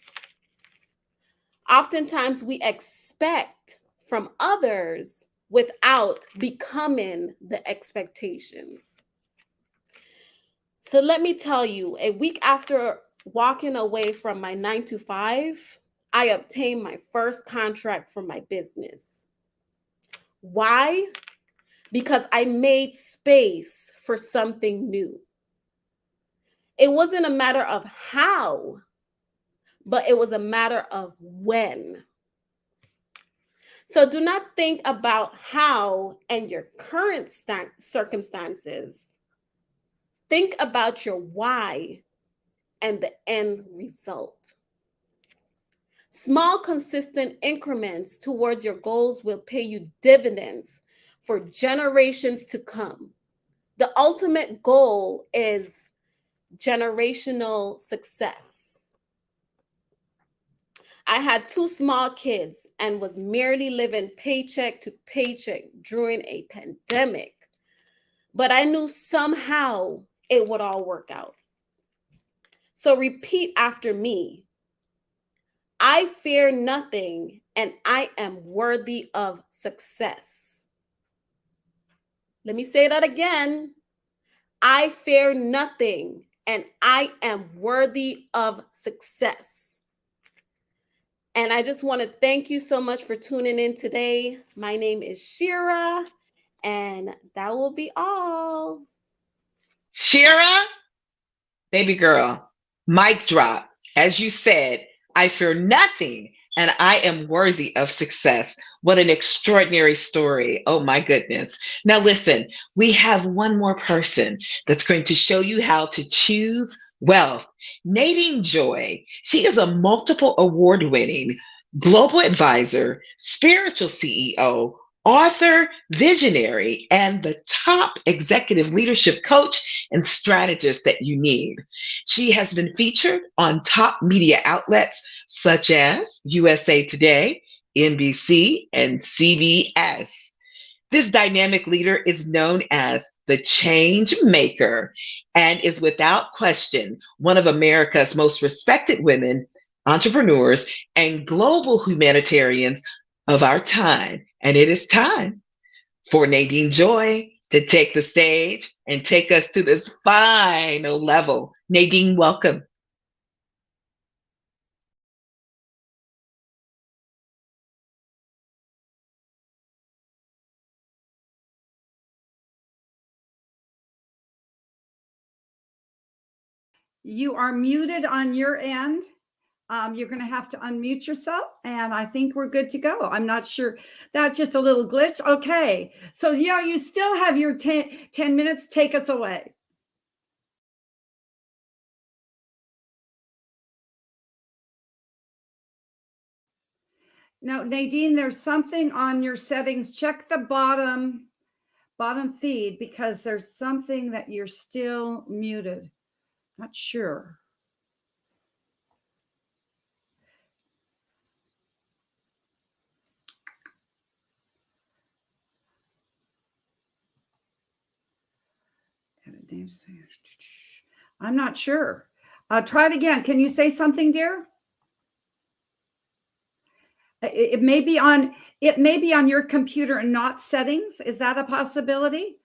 Oftentimes we expect from others without becoming the expectations. So let me tell you, a week after walking away from my 9-to-5, I obtained my first contract for my business. Why? Because I made space for something new. It wasn't a matter of how, but it was a matter of when. So do not think about how and your current circumstances. Think about your why and the end result. Small, consistent increments towards your goals will pay you dividends for generations to come. The ultimate goal is generational success. I had 2 small kids and was merely living paycheck to paycheck during a pandemic, but I knew somehow it would all work out. So repeat after me. I fear nothing and I am worthy of success. Let me say that again. I fear nothing and I am worthy of success. And I just want to thank you so much for tuning in today. My name is Shira, and that will be all. Shira, baby girl, mic drop. As you said, I fear nothing and I am worthy of success. What an extraordinary story. Oh my goodness. Now listen, we have one more person that's going to show you how to choose wealth. Nadine Joy. She is a multiple award-winning global advisor, spiritual CEO, author, visionary, and the top executive leadership coach and strategist that you need. She has been featured on top media outlets such as USA Today, NBC, and CBS. This dynamic leader is known as the change maker and is without question one of America's most respected women, entrepreneurs, and global humanitarians of our time. And it is time for Nadine Joy to take the stage and take us to this final level. Nadine, welcome. You are muted on your end. You're going to have to unmute yourself, and I think we're good to go. I'm not sure. That's just a little glitch. Okay. So, yeah, you still have your 10 minutes. Take us away. Now, Nadine, there's something on your settings. Check the bottom feed because there's something that you're still muted. Not sure. I'm not sure. Try it again. Can you say something, dear? It may be on your computer and not settings. Is that a possibility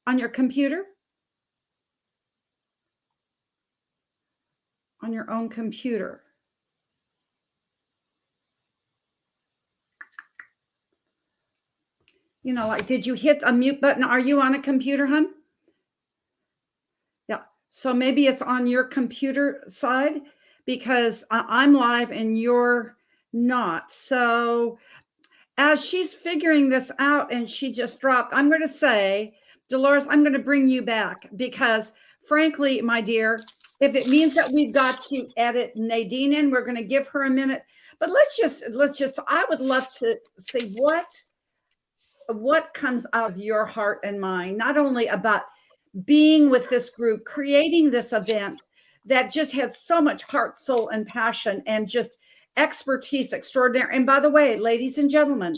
on your computer? On your own computer. You know, like, did you hit a mute button? Are you on a computer, hun? Yeah. So maybe it's on your computer side, because I'm live and you're not. So as she's figuring this out and she just dropped, I'm going to say, Dolores, I'm going to bring you back because frankly, my dear, if it means that we've got to edit Nadine in, we're going to give her a minute. But let's just, I would love to see what comes out of your heart and mind, not only about being with this group, creating this event that just had so much heart, soul, and passion and just expertise extraordinary. And by the way, ladies and gentlemen,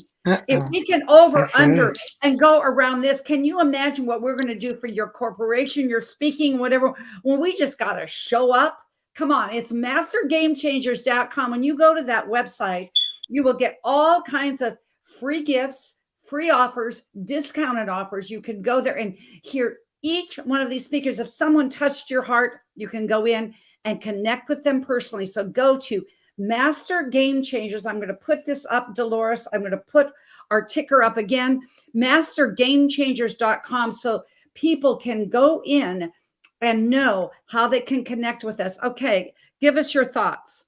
if we can over, under, and go around this, can you imagine what we're going to do for your corporation, your speaking, whatever, when we just got to show up? Come on, it's mastergamechangers.com. When you go to that website, you will get all kinds of free gifts, free offers, discounted offers. You can go there and hear each one of these speakers. If someone touched your heart, you can go in and connect with them personally. So go to Master Game Changers. I'm going to put this up, Dolores. I'm going to put our ticker up again, mastergamechangers.com, so people can go in and know how they can connect with us. Okay, give us your thoughts.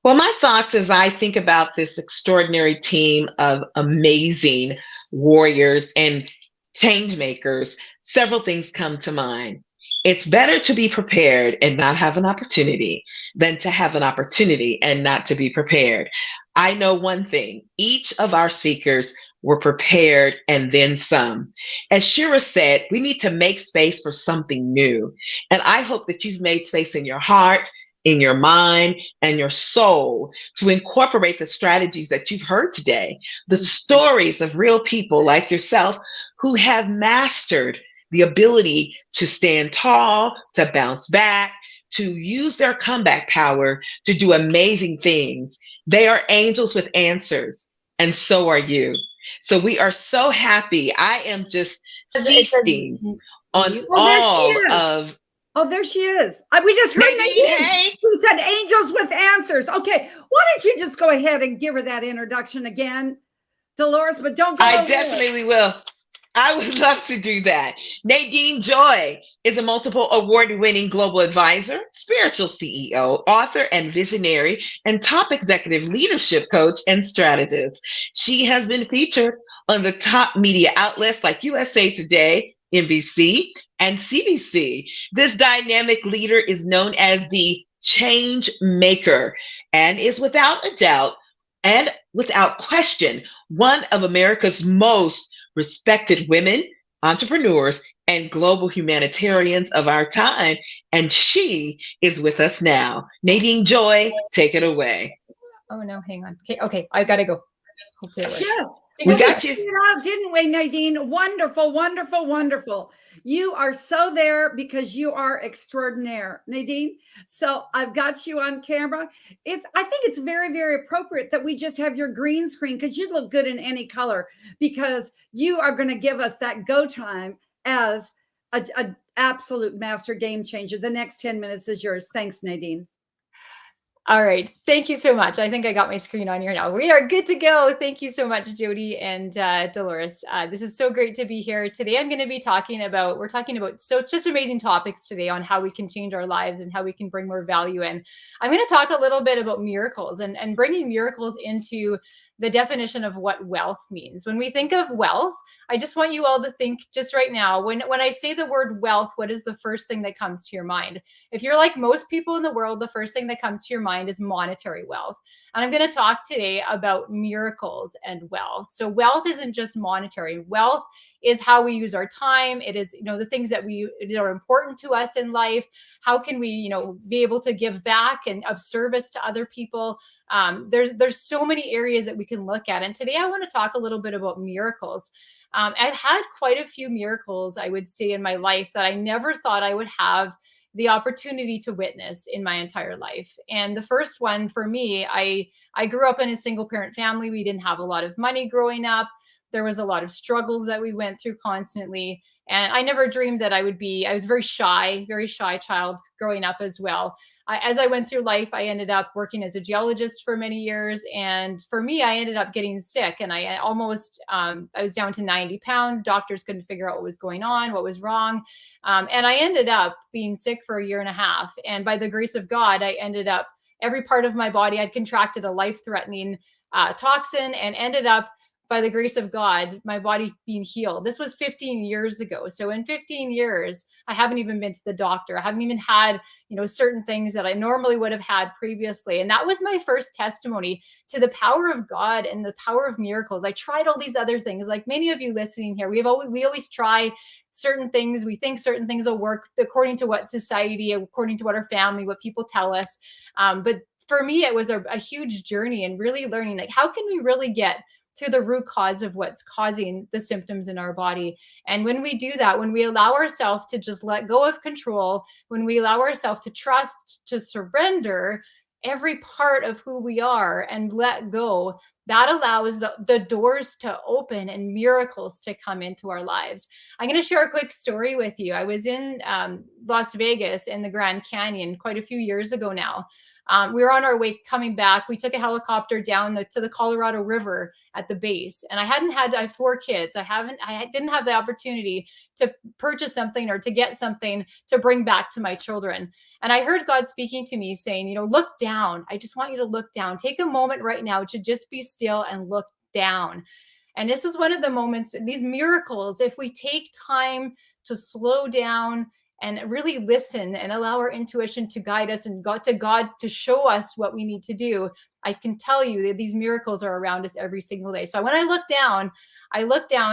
Well, my thoughts as I think about this extraordinary team of amazing warriors and change makers, several things come to mind. It's better to be prepared and not have an opportunity than to have an opportunity and not to be prepared. I know one thing, each of our speakers were prepared and then some. As Shira said, we need to make space for something new. And I hope that you've made space in your heart, in your mind, and your soul to incorporate the strategies that you've heard today, the stories of real people like yourself who have mastered the ability to stand tall, to bounce back, to use their comeback power to do amazing things. They are angels with answers, and so are you. So we are so happy. I am just feasting on all of. Oh, there she is. We just heard Nadine. Hey. Who said angels with answers. Okay, why don't you just go ahead and give her that introduction again, Dolores, but don't go I away. definitely will. I would love to do that. Nadine Joy is a multiple award-winning global advisor, spiritual CEO, author, and visionary, and top executive leadership coach and strategist. She has been featured on the top media outlets like USA Today, NBC, and CBC. This dynamic leader is known as the change maker and is without a doubt and without question one of America's most respected women, entrepreneurs, and global humanitarians of our time. And she is with us now. Nadine Joy, take it away. Oh no, hang on. Okay, I gotta go. Hopefully it works. Yes, we got you. Didn't we, Nadine? Wonderful, wonderful, wonderful. You are so there because you are extraordinaire, Nadine. So I've got you on camera. I think it's very, very appropriate that we just have your green screen because you look good in any color because you are going to give us that go time as a absolute master game changer. The next 10 minutes is yours. Thanks, Nadine. All right. Thank you so much. I think I got my screen on here now. We are good to go. Thank you so much, Jody and Dolores. This is so great to be here. Today, we're talking about just amazing topics today on how we can change our lives and how we can bring more value in. I'm going to talk a little bit about miracles and bringing miracles into the definition of what wealth means. When we think of wealth, I just want you all to think just right now, when I say the word wealth, what is the first thing that comes to your mind? If you're like most people in the world, the first thing that comes to your mind is monetary wealth. And I'm going to talk today about miracles and wealth. So wealth isn't just monetary. Wealth is how we use our time. It is, the things that are important to us in life. How can we, be able to give back and of service to other people? There's so many areas that we can look at. And today I want to talk a little bit about miracles. I've had quite a few miracles, I would say, in my life that I never thought I would have the opportunity to witness in my entire life. And the first one for me, I grew up in a single parent family. We didn't have a lot of money growing up. There was a lot of struggles that we went through constantly. And I never dreamed that I was a very shy child growing up as well. as I went through life, I ended up working as a geologist for many years. And for me, I ended up getting sick, and I almost, I was down to 90 pounds. Doctors couldn't figure out what was going on, what was wrong. And I ended up being sick for 1.5 years. And by the grace of God, I ended up, every part of my body, I'd contracted a life-threatening toxin, and ended up, by the grace of God, my body being healed. This was 15 years ago. So in 15 years, I haven't even been to the doctor. I haven't even had, certain things that I normally would have had previously. And that was my first testimony to the power of God and the power of miracles. I tried all these other things. Like many of you listening here, we always try certain things. We think certain things will work according to what society, according to what our family, what people tell us. But for me, it was a huge journey, and really learning, like, how can we really get to the root cause of what's causing the symptoms in our body. And when we do that, when we allow ourselves to just let go of control, when we allow ourselves to trust, to surrender every part of who we are and let go, that allows the doors to open and miracles to come into our lives. I'm going to share a quick story with you. I was in Las Vegas in the Grand Canyon quite a few years ago now. We were on our way coming back. We took a helicopter down to the Colorado River at the base. And I had 4 kids. I didn't have the opportunity to purchase something or to get something to bring back to my children. And I heard God speaking to me saying, look down. I just want you to look down. Take a moment right now to just be still and look down. And this was one of the moments, these miracles, if we take time to slow down and really listen and allow our intuition to guide us, and God to show us what we need to do, I can tell you that these miracles are around us every single day. So when I looked down,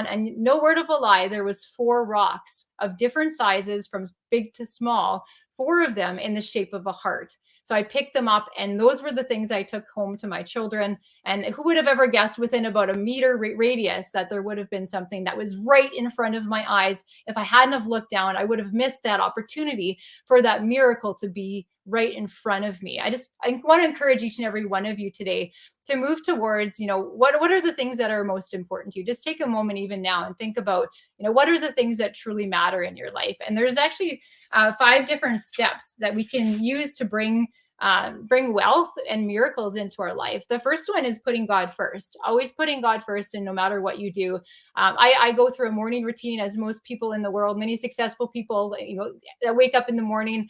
and no word of a lie, there was 4 rocks of different sizes from big to small, 4 of them in the shape of a heart. So I picked them up, and those were the things I took home to my children. And who would have ever guessed within about a meter radius that there would have been something that was right in front of my eyes? If I hadn't have looked down, I would have missed that opportunity for that miracle to be right in front of me. I want to encourage each and every one of you today to move towards, what are the things that are most important to you? Just take a moment even now and think about, what are the things that truly matter in your life? And there's actually 5 different steps that we can use to bring wealth and miracles into our life. The first one is putting God first, always putting God first. And no matter what you do, I go through a morning routine, as most people in the world, many successful people, that wake up in the morning,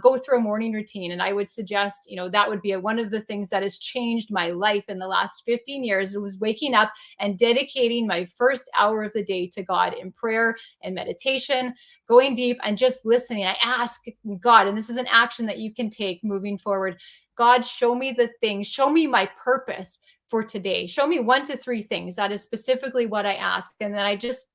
go through a morning routine. And I would suggest, that would be one of the things that has changed my life in the last 15 years. It was waking up and dedicating my first hour of the day to God in prayer and meditation, going deep and just listening. I ask God, and this is an action that you can take moving forward. God, show me the things, show me my purpose for today. Show me 1 to 3 things. That is specifically what I ask. And then I just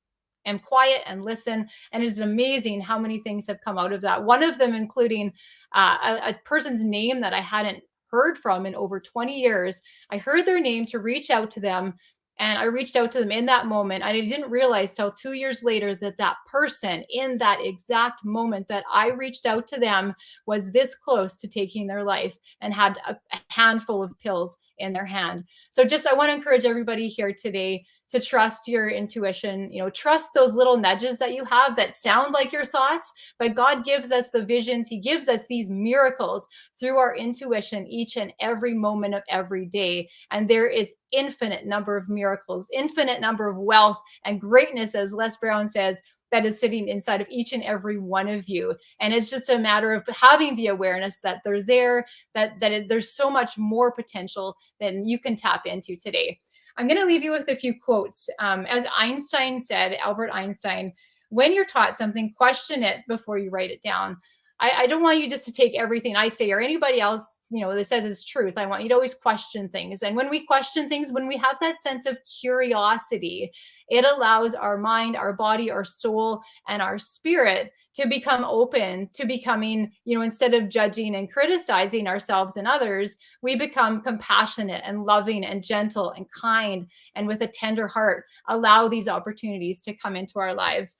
am quiet and listen. And it's amazing how many things have come out of that. One of them including a person's name that I hadn't heard from in over 20 years. I heard their name to reach out to them. And I reached out to them in that moment. I didn't realize till 2 years later that person in that exact moment that I reached out to them was this close to taking their life and had a handful of pills in their hand. So I want to encourage everybody here today to trust your intuition, trust those little nudges that you have that sound like your thoughts, but God gives us the visions. He gives us these miracles through our intuition each and every moment of every day. And there is infinite number of miracles, infinite number of wealth and greatness, as Les Brown says, that is sitting inside of each and every one of you. And it's just a matter of having the awareness that they're there, there's so much more potential than you can tap into today. I'm going to leave you with a few quotes. As Einstein said, Albert Einstein, when you're taught something, question it before you write it down. I don't want you just to take everything I say or anybody else, that says is truth. I want you to always question things. And when we question things, when we have that sense of curiosity, it allows our mind, our body, our soul, and our spirit to become open to becoming, instead of judging and criticizing ourselves and others, we become compassionate and loving and gentle and kind, and with a tender heart, allow these opportunities to come into our lives.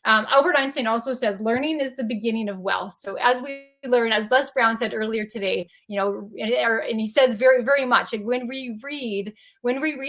Albert Einstein also says, learning is the beginning of wealth. So as we learn, as Les Brown said earlier today, and he says very, very much, and when we read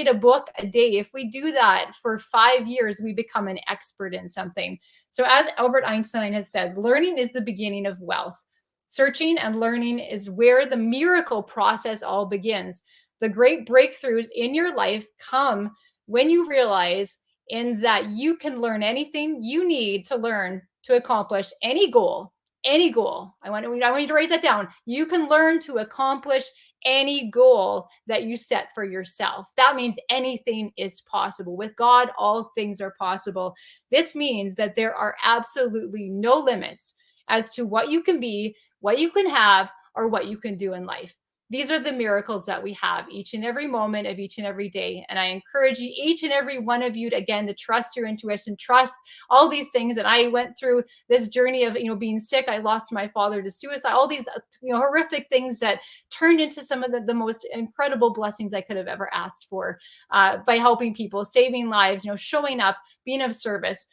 a book a day, if we do that for 5 years, we become an expert in something. So as Albert Einstein has said, learning is the beginning of wealth. Searching and learning is where the miracle process all begins. The great breakthroughs in your life come when you realize in that you can learn anything you need to learn to accomplish any goal. Any goal. I want you to write that down. You can learn to accomplish any goal that you set for yourself. That means anything is possible. With God, all things are possible. This means that there are absolutely no limits as to what you can be, what you can have, or what you can do in life. These are the miracles that we have each and every moment of each and every day. And I encourage you, each and every one of you, to trust your intuition, trust all these things. And I went through this journey of, being sick. I lost my father to suicide, all these, horrific things that turned into some of the most incredible blessings I could have ever asked for, by helping people, saving lives, showing up, being of service.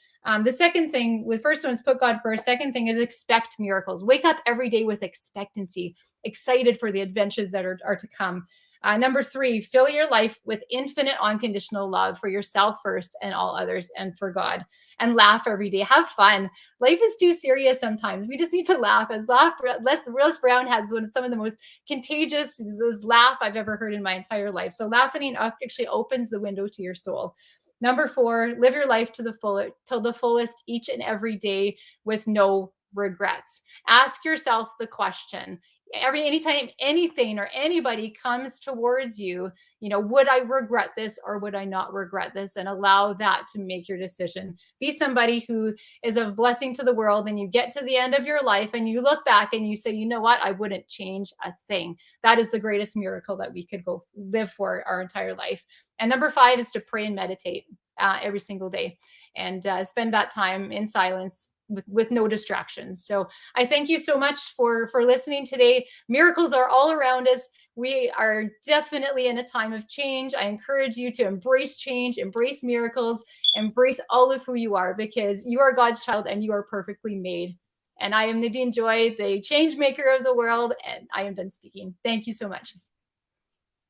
The second thing, the first one is put God first. Second thing is expect miracles. Wake up every day with expectancy, excited for the adventures that are to come. Number 3, fill your life with infinite unconditional love for yourself first and all others and for God. And laugh every day. Have fun. Life is too serious sometimes. We just need to laugh. Les Brown has some of the most contagious laugh I've ever heard in my entire life. So laughing actually opens the window to your soul. Number 4, live your life to the fullest each and every day with no regrets. Ask yourself the question, anytime anything or anybody comes towards you, would I regret this or would I not regret this? And allow that to make your decision. Be somebody who is a blessing to the world, and you get to the end of your life and you look back and you say, you know what? I wouldn't change a thing. That is the greatest miracle that we could go live for our entire life. And number 5 is to pray and meditate every single day, and spend that time in silence with no distractions. So I thank you so much for listening today. Miracles are all around us. We are definitely in a time of change. I encourage you to embrace change, embrace miracles, embrace all of who you are, because you are God's child and you are perfectly made. And I am Nadine Joy, the change maker of the world, and I am done speaking. Thank you so much.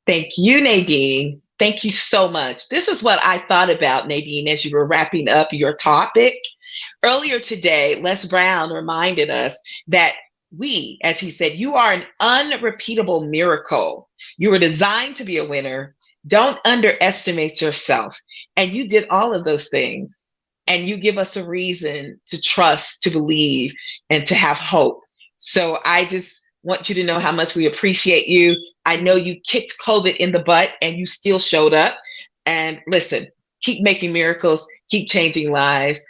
Thank you, Nadine. Thank you so much. This is what I thought about, Nadine, as you were wrapping up your topic. Earlier today, Les Brown reminded us that we, as he said, you are an unrepeatable miracle. You were designed to be a winner. Don't underestimate yourself. And you did all of those things. And you give us a reason to trust, to believe, and to have hope. So I just want you to know how much we appreciate you. I know you kicked COVID in the butt and you still showed up. And listen, keep making miracles, keep changing lives.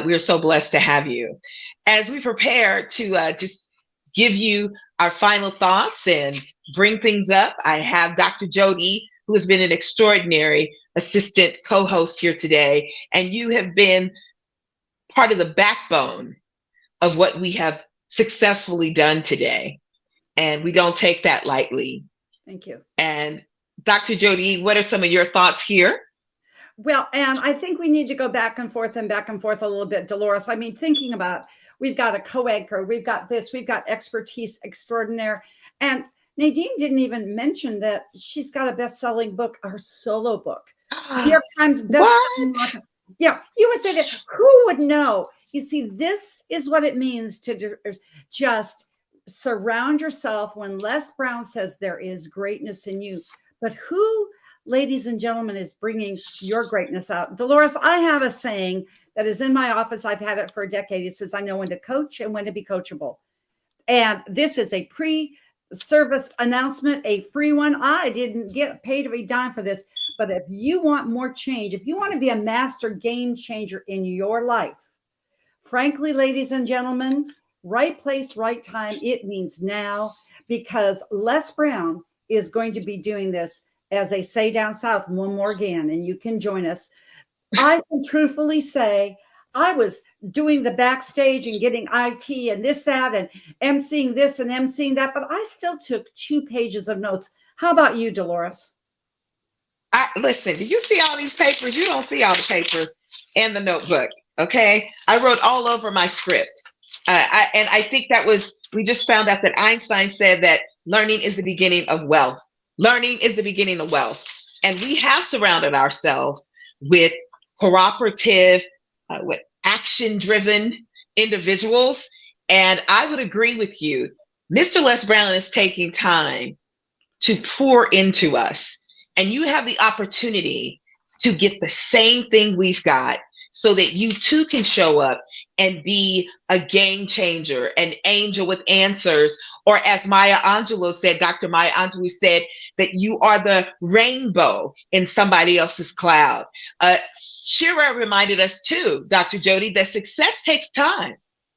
We are so blessed to have you. As we prepare to just give you our final thoughts and bring things up, I have Dr. Jody, who has been an extraordinary assistant co-host here today. And you have been part of the backbone of what we have successfully done today. And we don't take that lightly. Thank you. And Dr. Jody, what are some of your thoughts here? Well, and I think we need to go back and forth a little bit, Dolores. I mean, thinking about, we've got a co-anchor, we've got this, we've got expertise extraordinaire. And Nadine didn't even mention that she's got a best-selling book, her solo book. New York Times best-selling author. Yeah, you would say that. Who would know? You see, this is what it means to just surround yourself. When Les Brown says there is greatness in you, but who, ladies and gentlemen, is bringing your greatness out? Dolores, I have a saying that is in my office. I've had it for a decade. It says, I know when to coach and when to be coachable. And this is a pre-service announcement, a free one. I didn't get paid a dime for this, but if you want more change, if you want to be a master game changer in your life, frankly, ladies and gentlemen, right place, right time. It means now, because Les Brown is going to be doing this, as they say down south, one more again, and you can join us. I can truthfully say I was doing the backstage and getting IT and this, that, and emceeing this and emceeing that, but I still took 2 pages of notes. How about you, Dolores? Listen, do you see all these papers? You don't see all the papers in the notebook, okay? I wrote all over my script. And I think we just found out that Einstein said that learning is the beginning of wealth. Learning is the beginning of wealth. And we have surrounded ourselves with cooperative, with action-driven individuals. And I would agree with you Mr. Les Brown is taking time to pour into us, and you have the opportunity to get the same thing we've got so that you too can show up and be a game changer, an angel with answers, or as Maya Angelou said, Dr. Maya Angelou said, that you are the rainbow in somebody else's cloud. Shira reminded us too, Dr. Jody, that success takes time.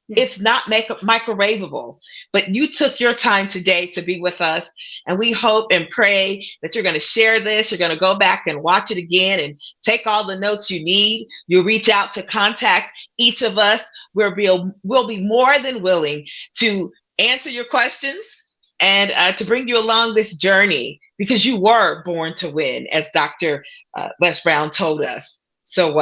It's not microwavable, but you took your time today to be with us. And we hope and pray that you're going to share this. You're going to go back and watch it again and take all the notes you need. You'll reach out to contact each of us. We'll be more than willing to answer your questions and to bring you along this journey, because you were born to win, as Dr. Les Brown told us. So,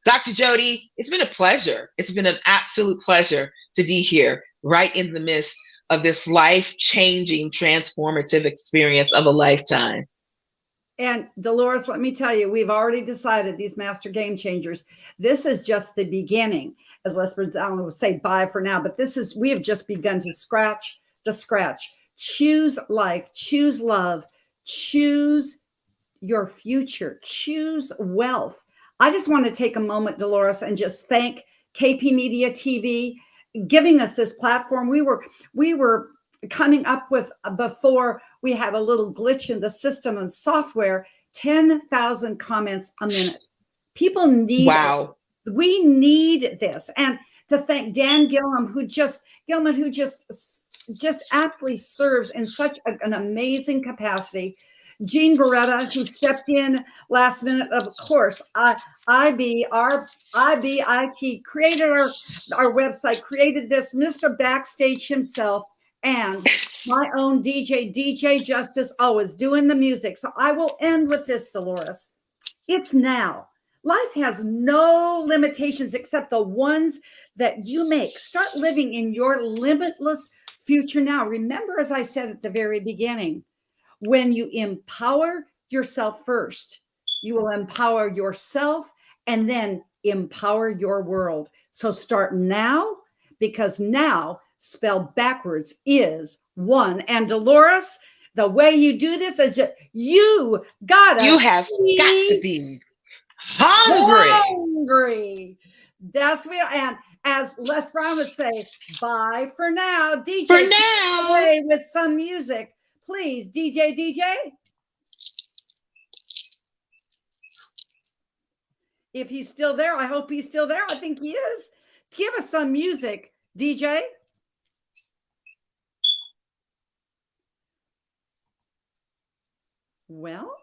Dr. Jody, it's been a pleasure. It's been an absolute pleasure to be here right in the midst of this life-changing, transformative experience of a lifetime. And Dolores, let me tell you, we've already decided, these master game changers, this is just the beginning. As Les Brown would say, bye for now, but we have just begun to scratch the scratch. Choose life, choose love, choose your future, choose wealth. I just want to take a moment, Dolores, and just thank KP Media TV giving us this platform. We were coming up with, before we had a little glitch in the system and software, 10,000 comments a minute. People need, wow. We need this. And to thank Dan Gilman, who just absolutely serves in such an amazing capacity. Jean Beretta, who stepped in last minute, of course. IBIT created our website, created this, Mr. Backstage himself, and my own DJ Justice, always doing the music. So I will end with this, Dolores. It's now. Life has no limitations except the ones that you make. Start living in your limitless future now. Remember, as I said at the very beginning, when you empower yourself first, you will empower yourself and then empower your world. So start now, because now, spelled backwards, is one. And Dolores, the way you do this is that you have got to be hungry. That's what, and as Les Brown would say, bye for now. DJ, for now, away with some music. Please, DJ. If he's still there, I hope he's still there. I think he is. Give us some music, DJ. Well,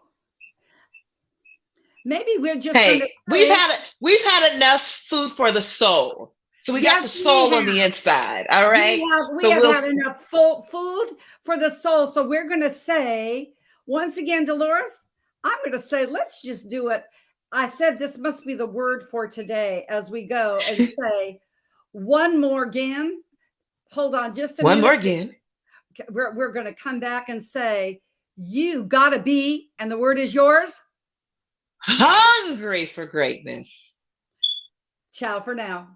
maybe we're just. Hey, we've had enough food for the soul. So we got the soul on the inside. All right. We have had enough food for the soul. So we're going to say, once again, Dolores, I'm going to say, let's just do it. I said this must be the word for today as we go, and say one more again. Hold on just a minute. One more again. We're going to come back and say, you got to be, and the word is yours, hungry for greatness. Ciao for now.